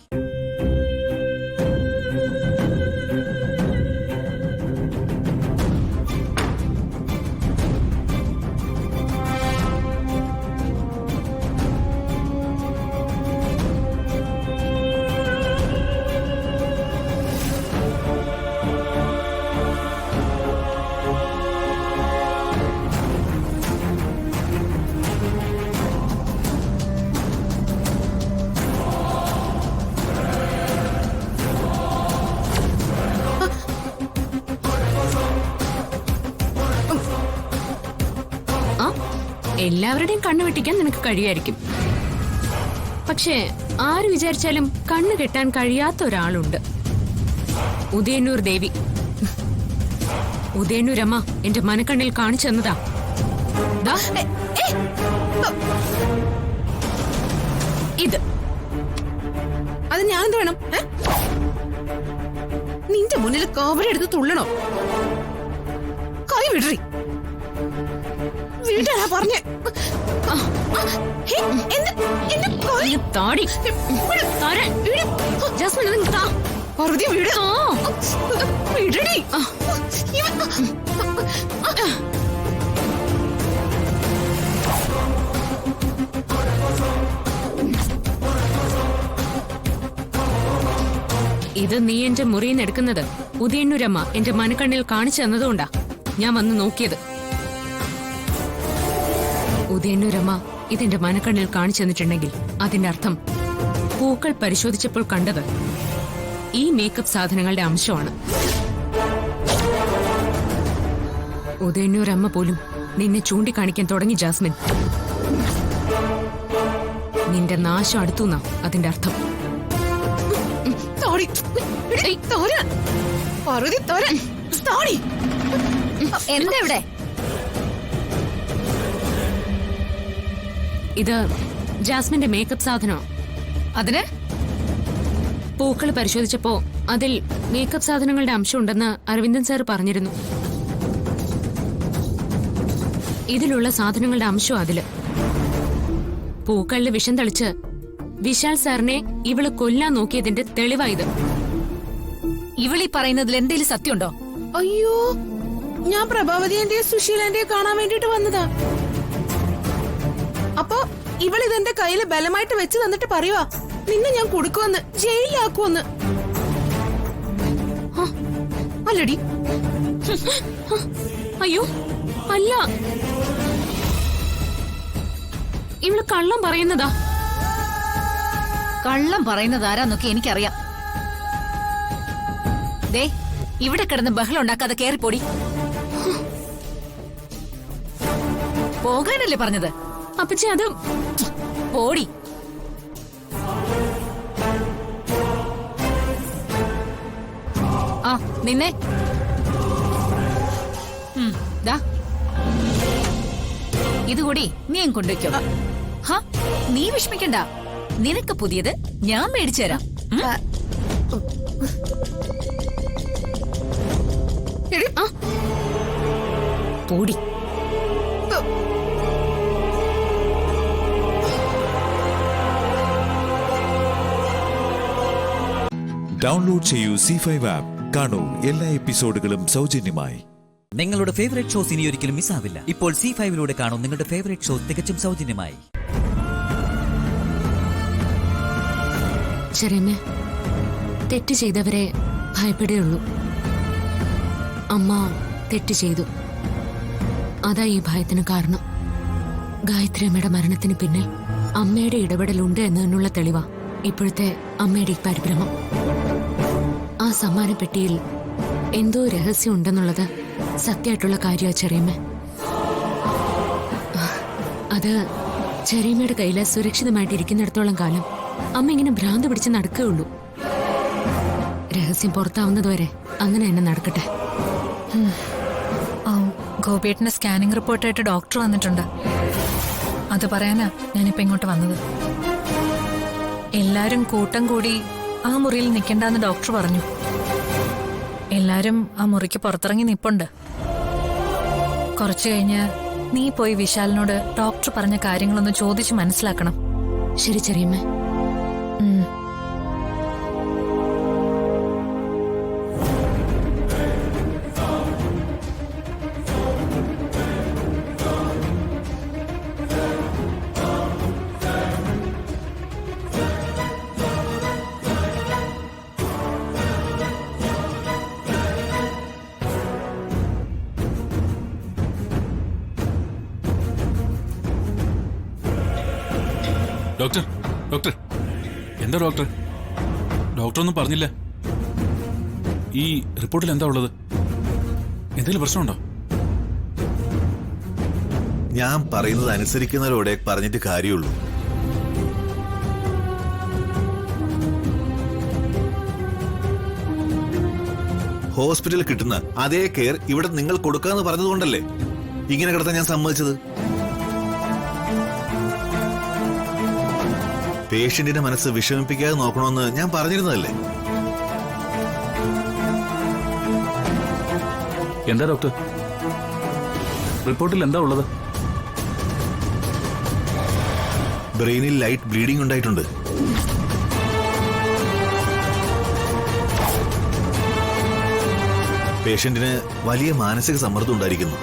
എല്ലാവരുടെയും കണ്ണു വെട്ടിക്കാൻ നിനക്ക് കഴിയായിരിക്കും. പക്ഷേ ആര് വിചാരിച്ചാലും കണ്ണു കെട്ടാൻ കഴിയാത്ത ഒരാളുണ്ട്. ഉദയന്നൂർ ദേവി. ഉദയന്നൂരമ്മ എന്റെ മനക്കണ്ണിൽ കാണിച്ചു തന്നതാ. ഇത് അത് ഞാൻ എന്ത് വേണം? നിന്റെ മുന്നിൽ കവരെടുത്ത് തുള്ളണോ? കൈ വിടറി. വീട്ടാ പറഞ്ഞേ. താടി പാർവതി വീട് വിടടി. ഇത് നീ എന്റെ മുറിയിൽ എടുക്കുന്നത് ഉദയന്നൂരമ്മ എന്റെ മനക്കണ്ണിൽ കാണിച്ചു തന്നതുകൊണ്ടാ ഞാൻ വന്ന് നോക്കിയത്. ഉദയന്നൂരമ്മ ഇതെന്റെ മനക്കണ്ണിൽ കാണിച്ചു തന്നിട്ടുണ്ടെങ്കിൽ അതിന്റെ അർത്ഥം പൂക്കൾ പരിശോധിച്ചപ്പോൾ കണ്ടത് ഈ മേക്കപ്പ് സാധനങ്ങളുടെ അംശമാണ്. ഉദയന്നൂരമ്മ പോലും നിന്നെ ചൂണ്ടിക്കാണിക്കാൻ തുടങ്ങി ജാസ്മിൻ. നിന്റെ നാശം അടുത്തുന്നാ അതിന്റെ അർത്ഥം. എന്താ ഇവിടെ? ഇത് ജാസ്മിന്റെ മേക്കപ്പ് സാധനമാണ്. അതിന് പൂക്കൾ പരിശോധിച്ചപ്പോ അതിൽ മേക്കപ്പ് സാധനങ്ങളുടെ അംശം ഉണ്ടെന്ന് അരവിന്ദൻ സാർ പറഞ്ഞിരുന്നു. ഇതിലുള്ള സാധനങ്ങളുടെ അംശം അതില്. പൂക്കളില് വിഷം തളിച്ച് വിശാൽ സാറിനെ ഇവള് കൊല്ലാൻ നോക്കിയതിന്റെ തെളിവായത്. ഇവളീ പറയുന്നതിൽ എന്തെങ്കിലും സത്യമുണ്ടോ? അയ്യോ, ഞാൻ പ്രഭാവതിന്റെയോ സുശീലന്റെയോ കാണാൻ വേണ്ടിട്ട് വന്നതാ. അപ്പൊ ഇവളിതെന്റെ കയ്യില് ബലമായിട്ട് വെച്ച് തന്നിട്ട് പറയുവാ നിന്നെ ഞാൻ കൊടുക്കുവന്ന്, ജയിലിലാക്കുവന്ന്. അല്ലടി. അയ്യോ അല്ല, ഇവള് കള്ളം പറയുന്നതാ. കള്ളം പറയുന്നത് ആരാന്നൊക്കെ എനിക്കറിയാം. ദേ, ഇവിടെ കിടന്ന് ബഹളം ഉണ്ടാക്കാതെ കേറിപ്പോടി. പോകാനല്ലേ പറഞ്ഞത്? അപ്പച്ചി അത് പോടി. ആ നിന്നെ ഇതുകൂടി നീ കൊണ്ടുവയ്ക്കോ. നീ വിഷമിക്കണ്ട, നിനക്ക് പുതിയത് ഞാൻ മേടിച്ചു തരാം. പോടി. ഡൗൺലോഡ് ചെയ്യൂ C5 ആപ്പ്. കാണൂ എല്ലാ എപ്പിസോഡുകളും സൗജന്യമായി. നിങ്ങളുടെ ഫേവറേറ്റ് ഷോസ് ഇനി ഒരിക്കലും മിസ്സാവില്ല. ഇപ്പോൾ C5 കാണൂ നിങ്ങളുടെ ഫേവറേറ്റ് ഷോ തികച്ചും സൗജന്യമായി. ചെറിയമ്മേ, തെറ്റ് ചെയ്തവരെ ഭയപ്പെടുകയുള്ളൂ. അമ്മ തെറ്റ് ചെയ്തു, അതാ ഈ ഭയത്തിന് കാരണം. ഗായത്രി അമ്മയുടെ മരണത്തിന് പിന്നിൽ അമ്മയുടെ ഇടപെടലുണ്ട് എന്നതിനുള്ള തെളിവാ ഇപ്പോഴത്തെ അമ്മയുടെ ഈ പരിഭ്രമം. ആ സമ്മാനപ്പെട്ടിയിൽ എന്തോ രഹസ്യം ഉണ്ടെന്നുള്ളത് സത്യമായിട്ടുള്ള കാര്യമാ ചെറിയമ്മ. അത് ചെറിയമ്മയുടെ കയ്യില് സുരക്ഷിതമായിട്ടിരിക്കുന്നിടത്തോളം കാലം അമ്മ ഇങ്ങനെ ഭ്രാന്ത് പിടിച്ച് നടക്കുകയുള്ളൂ. രഹസ്യം പുറത്താവുന്നതുവരെ അങ്ങനെ തന്നെ നടക്കട്ടെ. ഗോപിയേട്ടന്റെ സ്കാനിംഗ് റിപ്പോർട്ടായിട്ട് ഡോക്ടർ വന്നിട്ടുണ്ട്. അത് പറയാനാ ഞാനിപ്പോ ഇങ്ങോട്ട് വന്നത്. എല്ലാരും കൂട്ടം കൂടി ആ മുറിയിൽ നിൽക്കണ്ടെന്ന് ഡോക്ടർ പറഞ്ഞു. എല്ലാരും ആ മുറിക്ക് പുറത്തിറങ്ങി നിപ്പുണ്ട്. കുറച്ചു കഴിഞ്ഞ് നീ പോയി വിശാലിനോട് ഡോക്ടർ പറഞ്ഞ കാര്യങ്ങളൊന്ന് ചോദിച്ചു മനസ്സിലാക്കണം. ശരി ചെറിയമ്മ. ഡോക്ടർ, ഡോക്ടർ, എന്താ ഡോക്ടർ? ഡോക്ടർ ഒന്നും പറഞ്ഞില്ല. ഈ റിപ്പോർട്ടിൽ എന്താ ഉള്ളത്? എന്തെങ്കിലും പ്രശ്നമുണ്ടോ? ഞാൻ പറയുന്നത് അനുസരിക്കുന്നവരോടെ പറഞ്ഞിട്ട് കാര്യമുള്ളൂ. ഹോസ്പിറ്റലിൽ കിട്ടുന്ന അതേ കെയർ ഇവിടെ നിങ്ങൾ കൊടുക്കാന്ന് പറഞ്ഞതുകൊണ്ടല്ലേ ഇങ്ങനെ കിടത്താൻ ഞാൻ സമ്മതിച്ചത്. പേഷ്യന്റിന്റെ മനസ്സ് വിഷമിപ്പിക്കാതെ നോക്കണമെന്ന് ഞാൻ പറഞ്ഞിരുന്നതല്ലേ. എന്താ ഡോക്ടർ, റിപ്പോർട്ടിൽ എന്താ ഉള്ളത്? ബ്രെയിനിൽ ലൈറ്റ് ബ്ലീഡിംഗ് ഉണ്ടായിട്ടുണ്ട്. പേഷ്യന്റിന് വലിയ മാനസിക സമ്മർദ്ദം ഉണ്ടായിരിക്കുന്നു.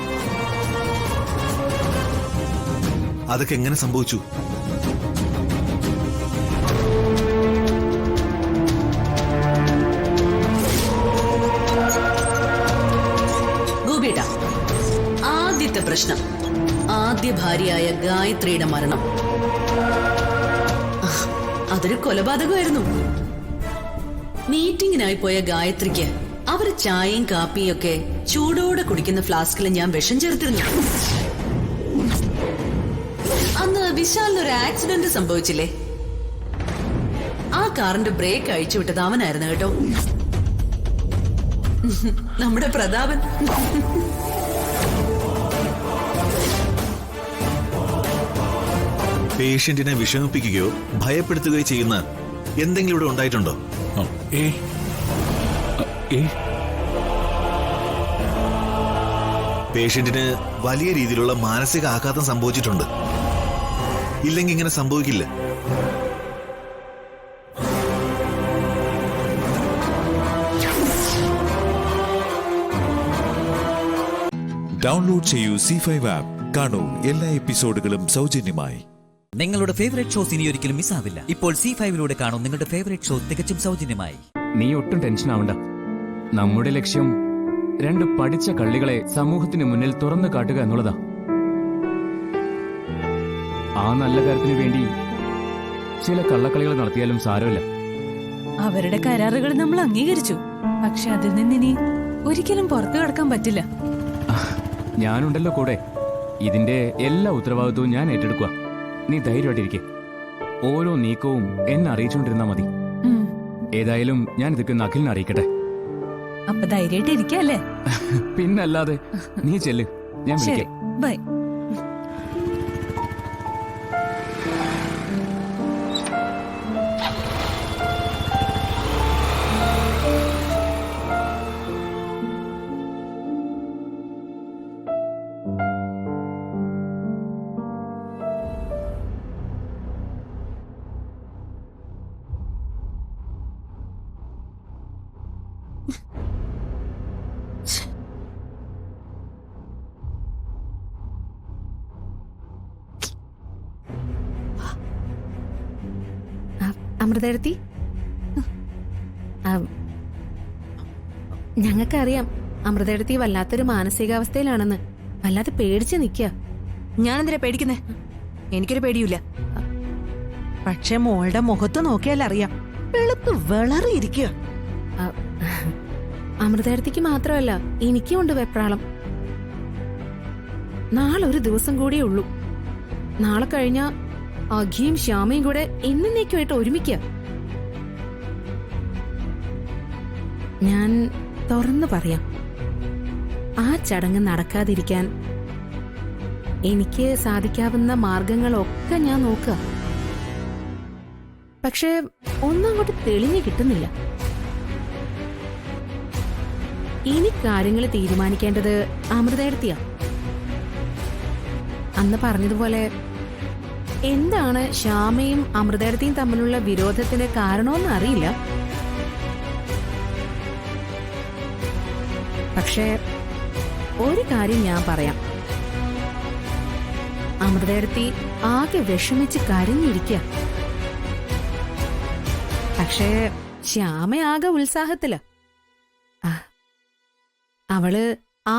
അതൊക്കെ എങ്ങനെ സംഭവിച്ചു? ഗോപിയേട്ടാ, ആദ്യത്തെ പ്രശ്നം ആദ്യ ഭാര്യയായ ഗായത്രിയുടെ മരണം. അതൊരു കൊലപാതകമായിരുന്നു. മീറ്റിംഗിനായി പോയ ഗായത്രിക്ക് അവര് ചായയും കാപ്പിയും ഒക്കെ ചൂടോടെ കുടിക്കുന്ന ഫ്ലാസ്കിൽ ഞാൻ വിഷം ചേർത്തിരുന്നു. അന്ന് വിശാലിനൊരു ആക്സിഡന്റ് സംഭവിച്ചില്ലേ? ആ കാറിന്റെ ബ്രേക്ക് അഴിച്ചുവിട്ടത് അവനായിരുന്നു കേട്ടോ, നമ്മുടെ പ്രതാപൻ. പേഷ്യന്റിനെ വിഷമിപ്പിക്കുകയോ ഭയപ്പെടുത്തുകയോ ചെയ്യുന്ന എന്തെങ്കിലും ഇവിടെ ഉണ്ടായിട്ടുണ്ടോ? പേഷ്യന്റിന് വലിയ രീതിയിലുള്ള മാനസിക ആഘാതം സംഭവിച്ചിട്ടുണ്ട്. ഇല്ലെങ്കിൽ ഇങ്ങനെ സംഭവിക്കില്ല. ഡൗൺലോഡ് ചെയ്യൂ C5 ആപ്പ്. കാണൂ എല്ലാ എപ്പിസോഡുകളും സൗജന്യമായി. നിങ്ങളുടെ ഫേവറേറ്റ് ഷോസ് ഇനി ഒരിക്കലും മിസ്സാവില്ല. ഇപ്പോൾ C5 കാണൂ നിങ്ങളുടെ ഫേവറേറ്റ് ഷോ തികച്ചും സൗജന്യമായി. നീ ഒട്ടും ടെൻഷൻ ആവണ്ട. നമ്മുടെ ലക്ഷ്യം 2 പഠിച്ച കള്ളികളെ സമൂഹത്തിന് മുന്നിൽ തുറന്നു കാട്ടുക എന്നുള്ളതാ. ആ നല്ല കാര്യത്തിന് വേണ്ടി ചില കള്ളക്കളികൾ നടത്തിയാലും സാരമില്ല. അവരുടെ കരാറുകൾ നമ്മൾ അംഗീകരിച്ചു. പക്ഷെ അതിൽ നിന്നിനി ഒരിക്കലും പുറത്തു കടക്കാൻ പറ്റില്ല. ഞാനുണ്ടല്ലോ കൂടെ. ഇതിന്റെ എല്ലാ ഉത്തരവാദിത്വവും ഞാൻ ഏറ്റെടുക്കുക. നീ ധൈര്യമായിട്ടിരിക്കെ. ഓരോ നീക്കവും എന്നെ അറിയിച്ചുകൊണ്ടിരുന്നാ മതി. ഏതായാലും ഞാൻ ഇതൊക്കെ ഒന്ന് അഖിലിനെ അറിയിക്കട്ടെ. അപ്പൊ ധൈര്യമായിട്ട് ഇരിക്കല്ലേ? പിന്നല്ലാതെ. നീ ചെല്ല്, ഞാൻ വിളിക്കാം. ബൈ. അമൃതേടത്തി, ഞങ്ങൾക്കറിയാം അമൃതേടത്തി വല്ലാത്തൊരു മാനസികാവസ്ഥയിലാണെന്ന്. വല്ലാതെ പേടിച്ച് നിൽക്കുക. ഞാനെന്തിനാ പേടിക്കുന്നേ? എനിക്കൊരു പേടിയില്ല. പക്ഷെ മോളുടെ മുഖത്ത് നോക്കിയാൽ അറിയാം, വെളുത്ത് വിളറിയിരിക്കുക. അമൃതേടത്തിക്ക് മാത്രമല്ല, എനിക്കുമുണ്ട് വെപ്രാളം. നാളെ ഒരു ദിവസം കൂടിയേ ഉള്ളൂ. നാളെ കഴിഞ്ഞ അഖിയും ശ്യാമയും കൂടെ എന്നേക്കുമായിട്ട് ഒരുമിക്കുക. ഞാൻ തുറന്നു പറയാം, ആ ചടങ്ങ് നടക്കാതിരിക്കാൻ എനിക്ക് സാധിക്കാവുന്ന മാർഗങ്ങളൊക്കെ ഞാൻ നോക്കുക. പക്ഷെ ഒന്നും അങ്ങോട്ട് തെളിഞ്ഞു കിട്ടുന്നില്ല. ഇനി കാര്യങ്ങൾ തീരുമാനിക്കേണ്ടത് അമൃതേടത്തിയാ. അന്ന് പറഞ്ഞതുപോലെ എന്താണ് ശ്യാമയും അമൃതേടത്തിയും തമ്മിലുള്ള വിരോധത്തിന് കാരണമെന്ന് അറിയില്ല. പക്ഷേ ഒരു കാര്യം ഞാൻ പറയാം, അമൃതേടത്തി ആകെ വിഷമിച്ച് കരഞ്ഞിരിക്കുക. പക്ഷേ ശ്യാമയാകെ ഉത്സാഹത്തില. അവള്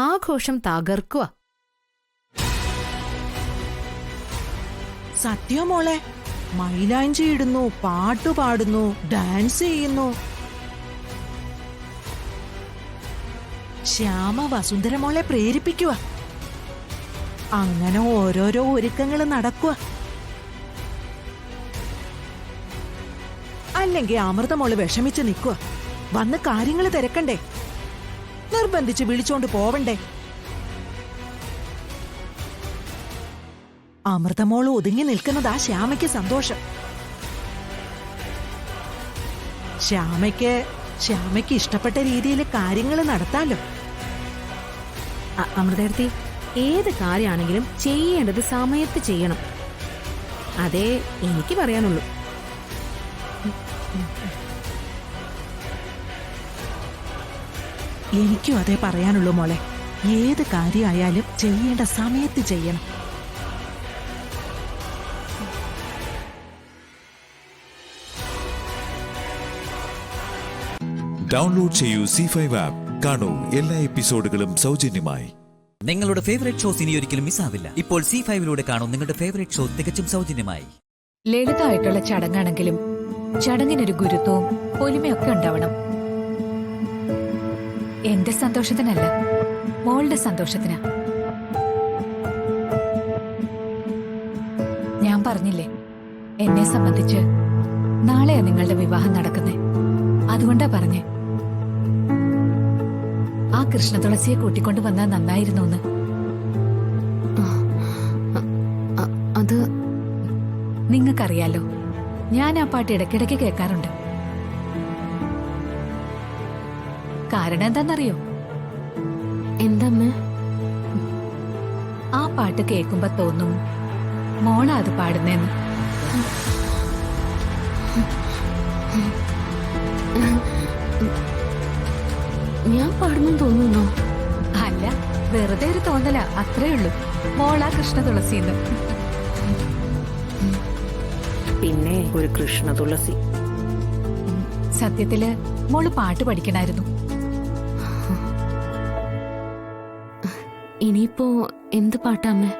ആഘോഷം തകർക്കുക. സത്യം മോളെ, മൈലാഞ്ചി ഇടുന്നു, പാട്ടു പാടുന്നു, ഡാൻസ് ചെയ്യുന്നു. ശ്യാമ വസുന്ധര മോളെ പ്രേരിപ്പിക്കുക. അങ്ങനെ ഓരോരോ ഒരുക്കങ്ങൾ നടക്കുക. അല്ലെങ്കിൽ അമൃതമോള് വിഷമിച്ച് നിൽക്കുക. വന്ന് കാര്യങ്ങൾ തിരക്കണ്ടേ, നിർബന്ധിച്ച് വിളിച്ചോണ്ട് പോവണ്ടേ. അമൃതമോള് ഒതുങ്ങി നിൽക്കുന്നതാ ശ്യാമയ്ക്ക് സന്തോഷം. ശ്യാമയ്ക്ക് ഇഷ്ടപ്പെട്ട രീതിയിൽ കാര്യങ്ങൾ നടത്താലോ. അമൃതേടത്തി, ഏത് കാര്യമാണെങ്കിലും ചെയ്യേണ്ടത് സമയത്ത് ചെയ്യണം. അതേ എനിക്ക് പറയാനുള്ളൂ. എനിക്കും അതേ പറയാനുള്ളൂ മോളെ. ഏത് കാര്യമായാലും ചെയ്യേണ്ട സമയത്ത് ചെയ്യണം. ഡൗൺലോഡ് ചെയ്യൂ C5 ആപ്പ്. കാണൂ എല്ലാ എപ്പിസോഡുകളും സൗജന്യമായി. നിങ്ങളുടെ ഫേവറേറ്റ് ഷോസ് ഇനി ഒരിക്കലും മിസ്സാവില്ല. ഇപ്പോൾ C5 കാണൂ നിങ്ങളുടെ ഫേവറേറ്റ് ഷോ തികച്ചും സൗജന്യമായി. ലളിതമായിട്ടുള്ള ചടങ്ങാണെങ്കിലും ചടങ്ങിനൊരു ഗുരുത്വവും പൊലിമയൊക്കെ ഉണ്ടാവണം. എന്റെ സന്തോഷത്തിനല്ല, മോളുടെ സന്തോഷത്തിനാ. ഞാൻ പറഞ്ഞില്ലേ, എന്നെ സംബന്ധിച്ച് നാളെയാ നിങ്ങളുടെ വിവാഹം നടക്കുന്നേ. അതുകൊണ്ടാ പറഞ്ഞേ, ആ കൃഷ്ണതുളസിയെ കൂട്ടിക്കൊണ്ടു വന്നാൽ നന്നായിരുന്നു എന്ന്. അത് നിങ്ങൾക്കറിയാലോ, ഞാൻ ആ പാട്ട് ഇടയ്ക്കിടയ്ക്ക് കേൾക്കാറുണ്ട്. കാരണം എന്താണെന്നറിയോ? എന്താമ്മേ? ആ പാട്ട് കേൾക്കുമ്പോ തോന്നും മോളാ അത് പാടുന്നേന്ന്. ഞാൻ പാടുന്നു തോന്നുന്നോ? അല്ല, വെറുതെ ഒരു തോന്നല, അത്രേ ഉള്ളൂ. മോളാ കൃഷ്ണ തുളസിന്ന്. പിന്നെ ഒരു കൃഷ്ണ തുളസി. സത്യത്തില് മോള് പാട്ട് പഠിക്കണായിരുന്നു. ഇനിയിപ്പോ എന്ത് പാട്ടാമ്മേ?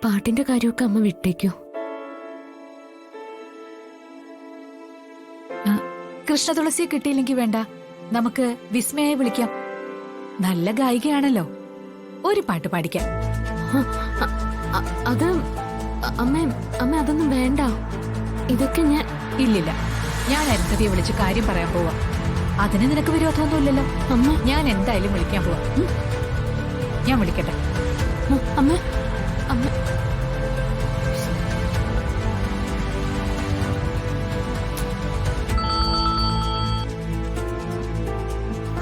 പാട്ടിന്റെ കാര്യമൊക്കെ അമ്മ വിട്ടേക്കോ? കൃഷ്ണ തുളസിയെ കിട്ടിയില്ലെങ്കിൽ വേണ്ട, നമുക്ക് വിസ്മയെ വിളിക്കാം. നല്ല ഗായികയാണല്ലോ, ഒരു പാട്ട് പാടിക്കാം. അത് അമ്മ അതൊന്നും വേണ്ട. ഇതൊക്കെ ഇല്ലില്ല, ഞാൻ അരുന്ധതിയെ വിളിച്ച് കാര്യം പറയാൻ പോവാ. അതിന് നിനക്ക് വിരോധമൊന്നുമില്ലല്ലോ. അമ്മ, ഞാൻ എന്തായാലും വിളിക്കാൻ പോവാ. ഞാൻ വിളിക്കട്ടെ. അമ്മ.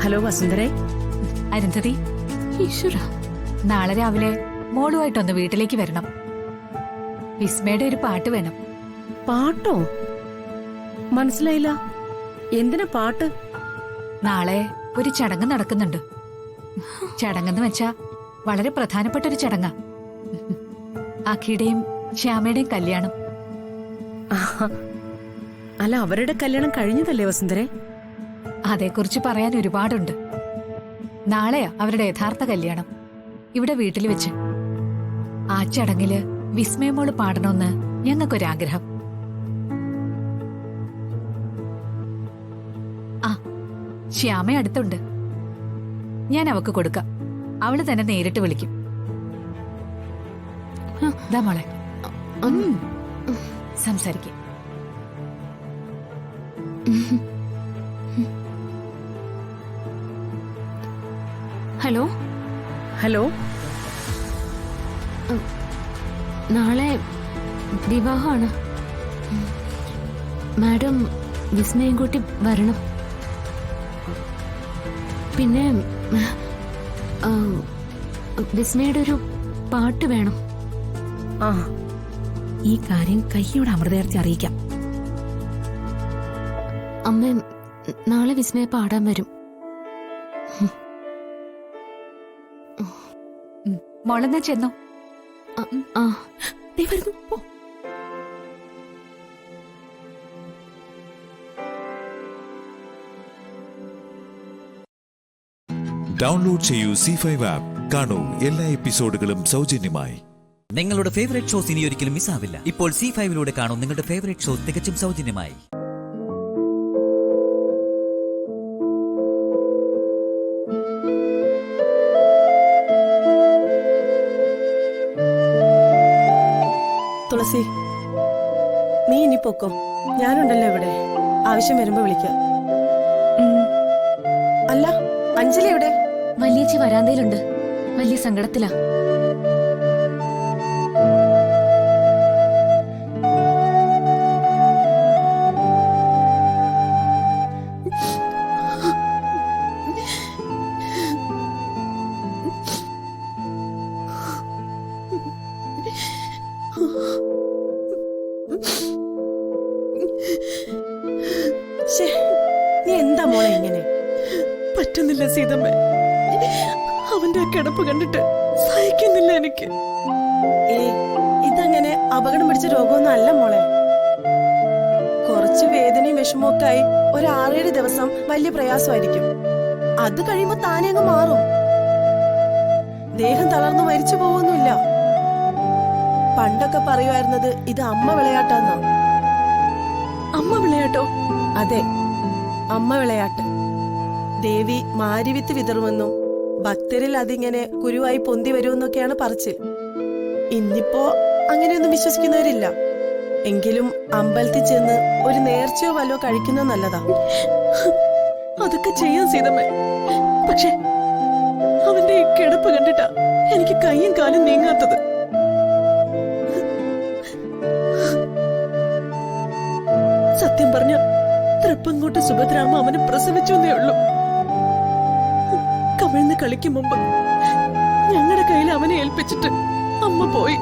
ഹലോ വസുന്ധരേ. അരുന്ധതി, ഈശ്വര, നാളെ രാവിലെ മോളുമായിട്ടൊന്ന് വീട്ടിലേക്ക് വരണം. വിസ്മയുടെ ഒരു പാട്ട് വേണം. പാട്ടോ? മനസ്സിലായില്ല, എന്തിനാ പാട്ട്? നാളെ ഒരു ചടങ്ങ് നടക്കുന്നുണ്ട്. ചടങ്ങെന്ന് വെച്ചാ വളരെ പ്രധാനപ്പെട്ട ഒരു ചടങ്ങാ. അഖിയുടെയും ശ്യാമയുടെയും കല്യാണം. അല്ല, അവരുടെ കല്യാണം കഴിഞ്ഞതല്ലേ വസുന്ധരെ? അതേക്കുറിച്ച് പറയാൻ ഒരുപാടുണ്ട്. നാളെയാ അവരുടെ യഥാർത്ഥ കല്യാണം, ഇവിടെ വീട്ടിൽ വെച്ച്. ആ ചടങ്ങില് വിസ്മയമോള് പാടണമെന്ന് ഞങ്ങൾക്കൊരാഗ്രഹം. ആ, ശ്യാമ അടുത്തുണ്ട്. ഞാൻ അവക്ക് കൊടുക്കാം. അവള് തന്നെ നേരിട്ട് വിളിക്കും. ദാ മോളെ, സംസാരിക്കും. ഹലോ ഹലോ, നാളെ വിവാഹമാണ്. മാഡം വിസ്മയം കൂട്ടി വരണം. പിന്നെ വിസ്മയുടെ ഒരു പാട്ട് വേണം. ആ, ഈ കാര്യം കയ്യോട് അമൃതയർത്തി അറിയിക്കാം. അമ്മ നാളെ വിസ്മയ പാടാൻ വരും. മോളെന്നാ ചെന്നോ. ഡൗൺലോഡ് ചെയ്യൂ C5 ആപ്പ്. കാണൂ എല്ലാ എപ്പിസോഡുകളും സൗജന്യമായി. നിങ്ങളുടെ ഫേവറേറ്റ് ഷോസ് ഇനി ഒരിക്കലും മിസ്സാവില്ല. ഇപ്പോൾ C5 കാണൂ നിങ്ങളുടെ ഫേവറേറ്റ് ഷോ തികച്ചും സൗജന്യമായി. തുളസി, നീ ഇനി പൊക്കോ. ഞാനുണ്ടല്ലോ ഇവിടെ, ആവശ്യം വരുമ്പോ വിളിക്കാം. അല്ല, അഞ്ജലി എവിടെ? വലിയച്ചി വരാന്തയിലുണ്ട്. വലിയ സങ്കടത്തിലാ. നീ എന്താ മോളെ ഇങ്ങനെ? പറ്റുന്നില്ല സീതമ്മ, അവന്റെ ആ കിടപ്പ് കണ്ടിട്ട് സഹിക്കുന്നില്ല എനിക്ക്. ഇതങ്ങനെ അപകടം പിടിച്ച രോഗമൊന്നും അല്ല മോളെ. കുറച്ച് വേദനയും വിഷമമൊക്കെ ആയി ഒരു 6-7 ദിവസം വലിയ പ്രയാസമായിരിക്കും. അത് കഴിയുമ്പോ താനെ അങ്ങ് മാറും. ദേഹം തളർന്നു മരിച്ചു പോവൊന്നുമില്ല. പണ്ടൊക്കെ പറയുമായിരുന്നത് ഇത് അമ്മ വിളയാട്ടാന്നാ. അമ്മ വിളയാട്ടോ? അതെ, അമ്മ വിളയാട്ട്. ദേവി മാരിവിത്ത് വിതറുമെന്നും ഭക്തരിൽ അതിങ്ങനെ കുരുവായി പൊന്തി വരുമെന്നൊക്കെയാണ് പറച്ചിൽ. ഇന്നിപ്പോ അങ്ങനെയൊന്നും വിശ്വസിക്കുന്നവരില്ല. എങ്കിലും അമ്പലത്തിൽ ചെന്ന് ഒരു നേർച്ചയോ വല്ലോ കഴിക്കുന്നത് നല്ലതാ. അതൊക്കെ ചെയ്യാൻ സീതമ്മേ. പക്ഷെ അവന്റെ ഈ കിടപ്പ് കണ്ടിട്ടാ എനിക്ക് കൈയും കാലും നീങ്ങാത്തത്. സത്യം പറഞ്ഞ തൃപ്പങ്ങോട്ട് സുഭദ്രാമ അവനെ പ്രസവിച്ചു എന്നേ ഉള്ളൂ. കമിഴ്ന്ന് കളിക്കും മുമ്പ് ഞങ്ങളുടെ കയ്യിൽ അവനെ ഏൽപ്പിച്ചിട്ട് അമ്മ പോയി.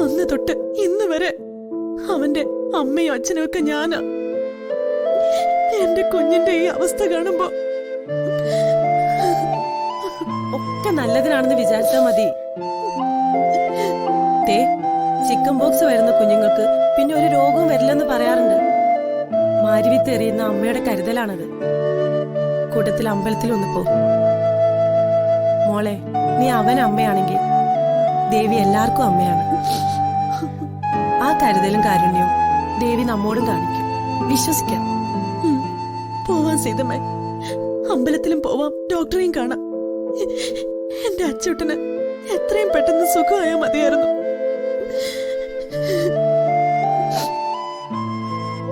അന്ന് തൊട്ട് ഇന്ന് വരെ അവന്റെ അമ്മയും അച്ഛനും ഒക്കെ ഞാനാ. എന്റെ കുഞ്ഞിന്റെ ഈ അവസ്ഥ കാണുമ്പോ ഒക്കെ നല്ലതിനാണെന്ന് വിചാരിച്ചാ മതി. ചിക്കൻ ബോക്സ് വരുന്ന കുഞ്ഞുങ്ങൾക്ക് പിന്നെ ഒരു രോഗവും വരില്ലെന്ന് പറയാറുണ്ട്. മാരിവിത്ത് എറിയുന്ന അമ്മയുടെ കരുതലാണത്. കൂട്ടത്തിൽ അമ്പലത്തിൽ ഒന്ന് പോ മോളെ. നീ അവൻ അമ്മയാണെങ്കിൽ ദേവി എല്ലാവർക്കും അമ്മയാണ്. ആ കരുതലും കാരുണ്യവും ദേവി നമ്മോടും കാണിക്കും. വിശ്വസിക്കാം. പോവാം സീതമ്മ, അമ്പലത്തിലും പോവാം, ഡോക്ടറെയും കാണാം. എന്റെ അച്ചൂട്ടന് എത്രയും പെട്ടെന്ന് സുഖമായാ മതിയായിരുന്നു.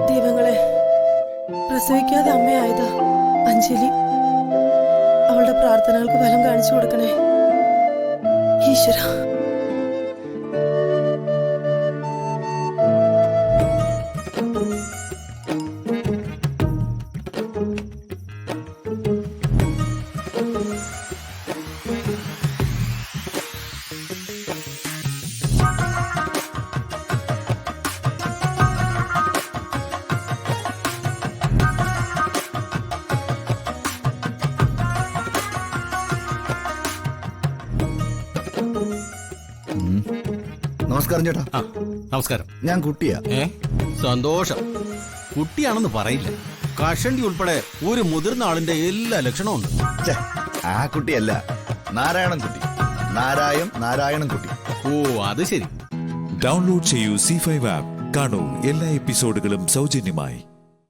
ദൈവങ്ങളെ, പ്രസവിക്കാതെ അമ്മയായതാ അഞ്ജലി. അവളുടെ പ്രാർത്ഥനകൾക്ക് ഫലം കാണിച്ചു കൊടുക്കണേ ഈശ്വര. നമസ്കാരം ചേട്ടാ. നമസ്കാരം. ഞാൻ കുട്ടിയാ. സന്തോഷം. കുട്ടിയാണെന്ന് പറയില്ല. കഷണ്ടി ഉൾപ്പെടെ ഒരു മുതിർന്ന ആളിന്റെ എല്ലാ ലക്ഷണവും ഉണ്ട്. ഛെ, ആ കുട്ടിയല്ല, നാരായണൻ കുട്ടി. നാരായണൻ കുട്ടി. ഓ, അത് ശരി. ഡൗൺലോഡ് ചെയ്യൂ C5 ആപ്പ്. കാണൂ എല്ലാ എപ്പിസോഡുകളും സൗജന്യമായി.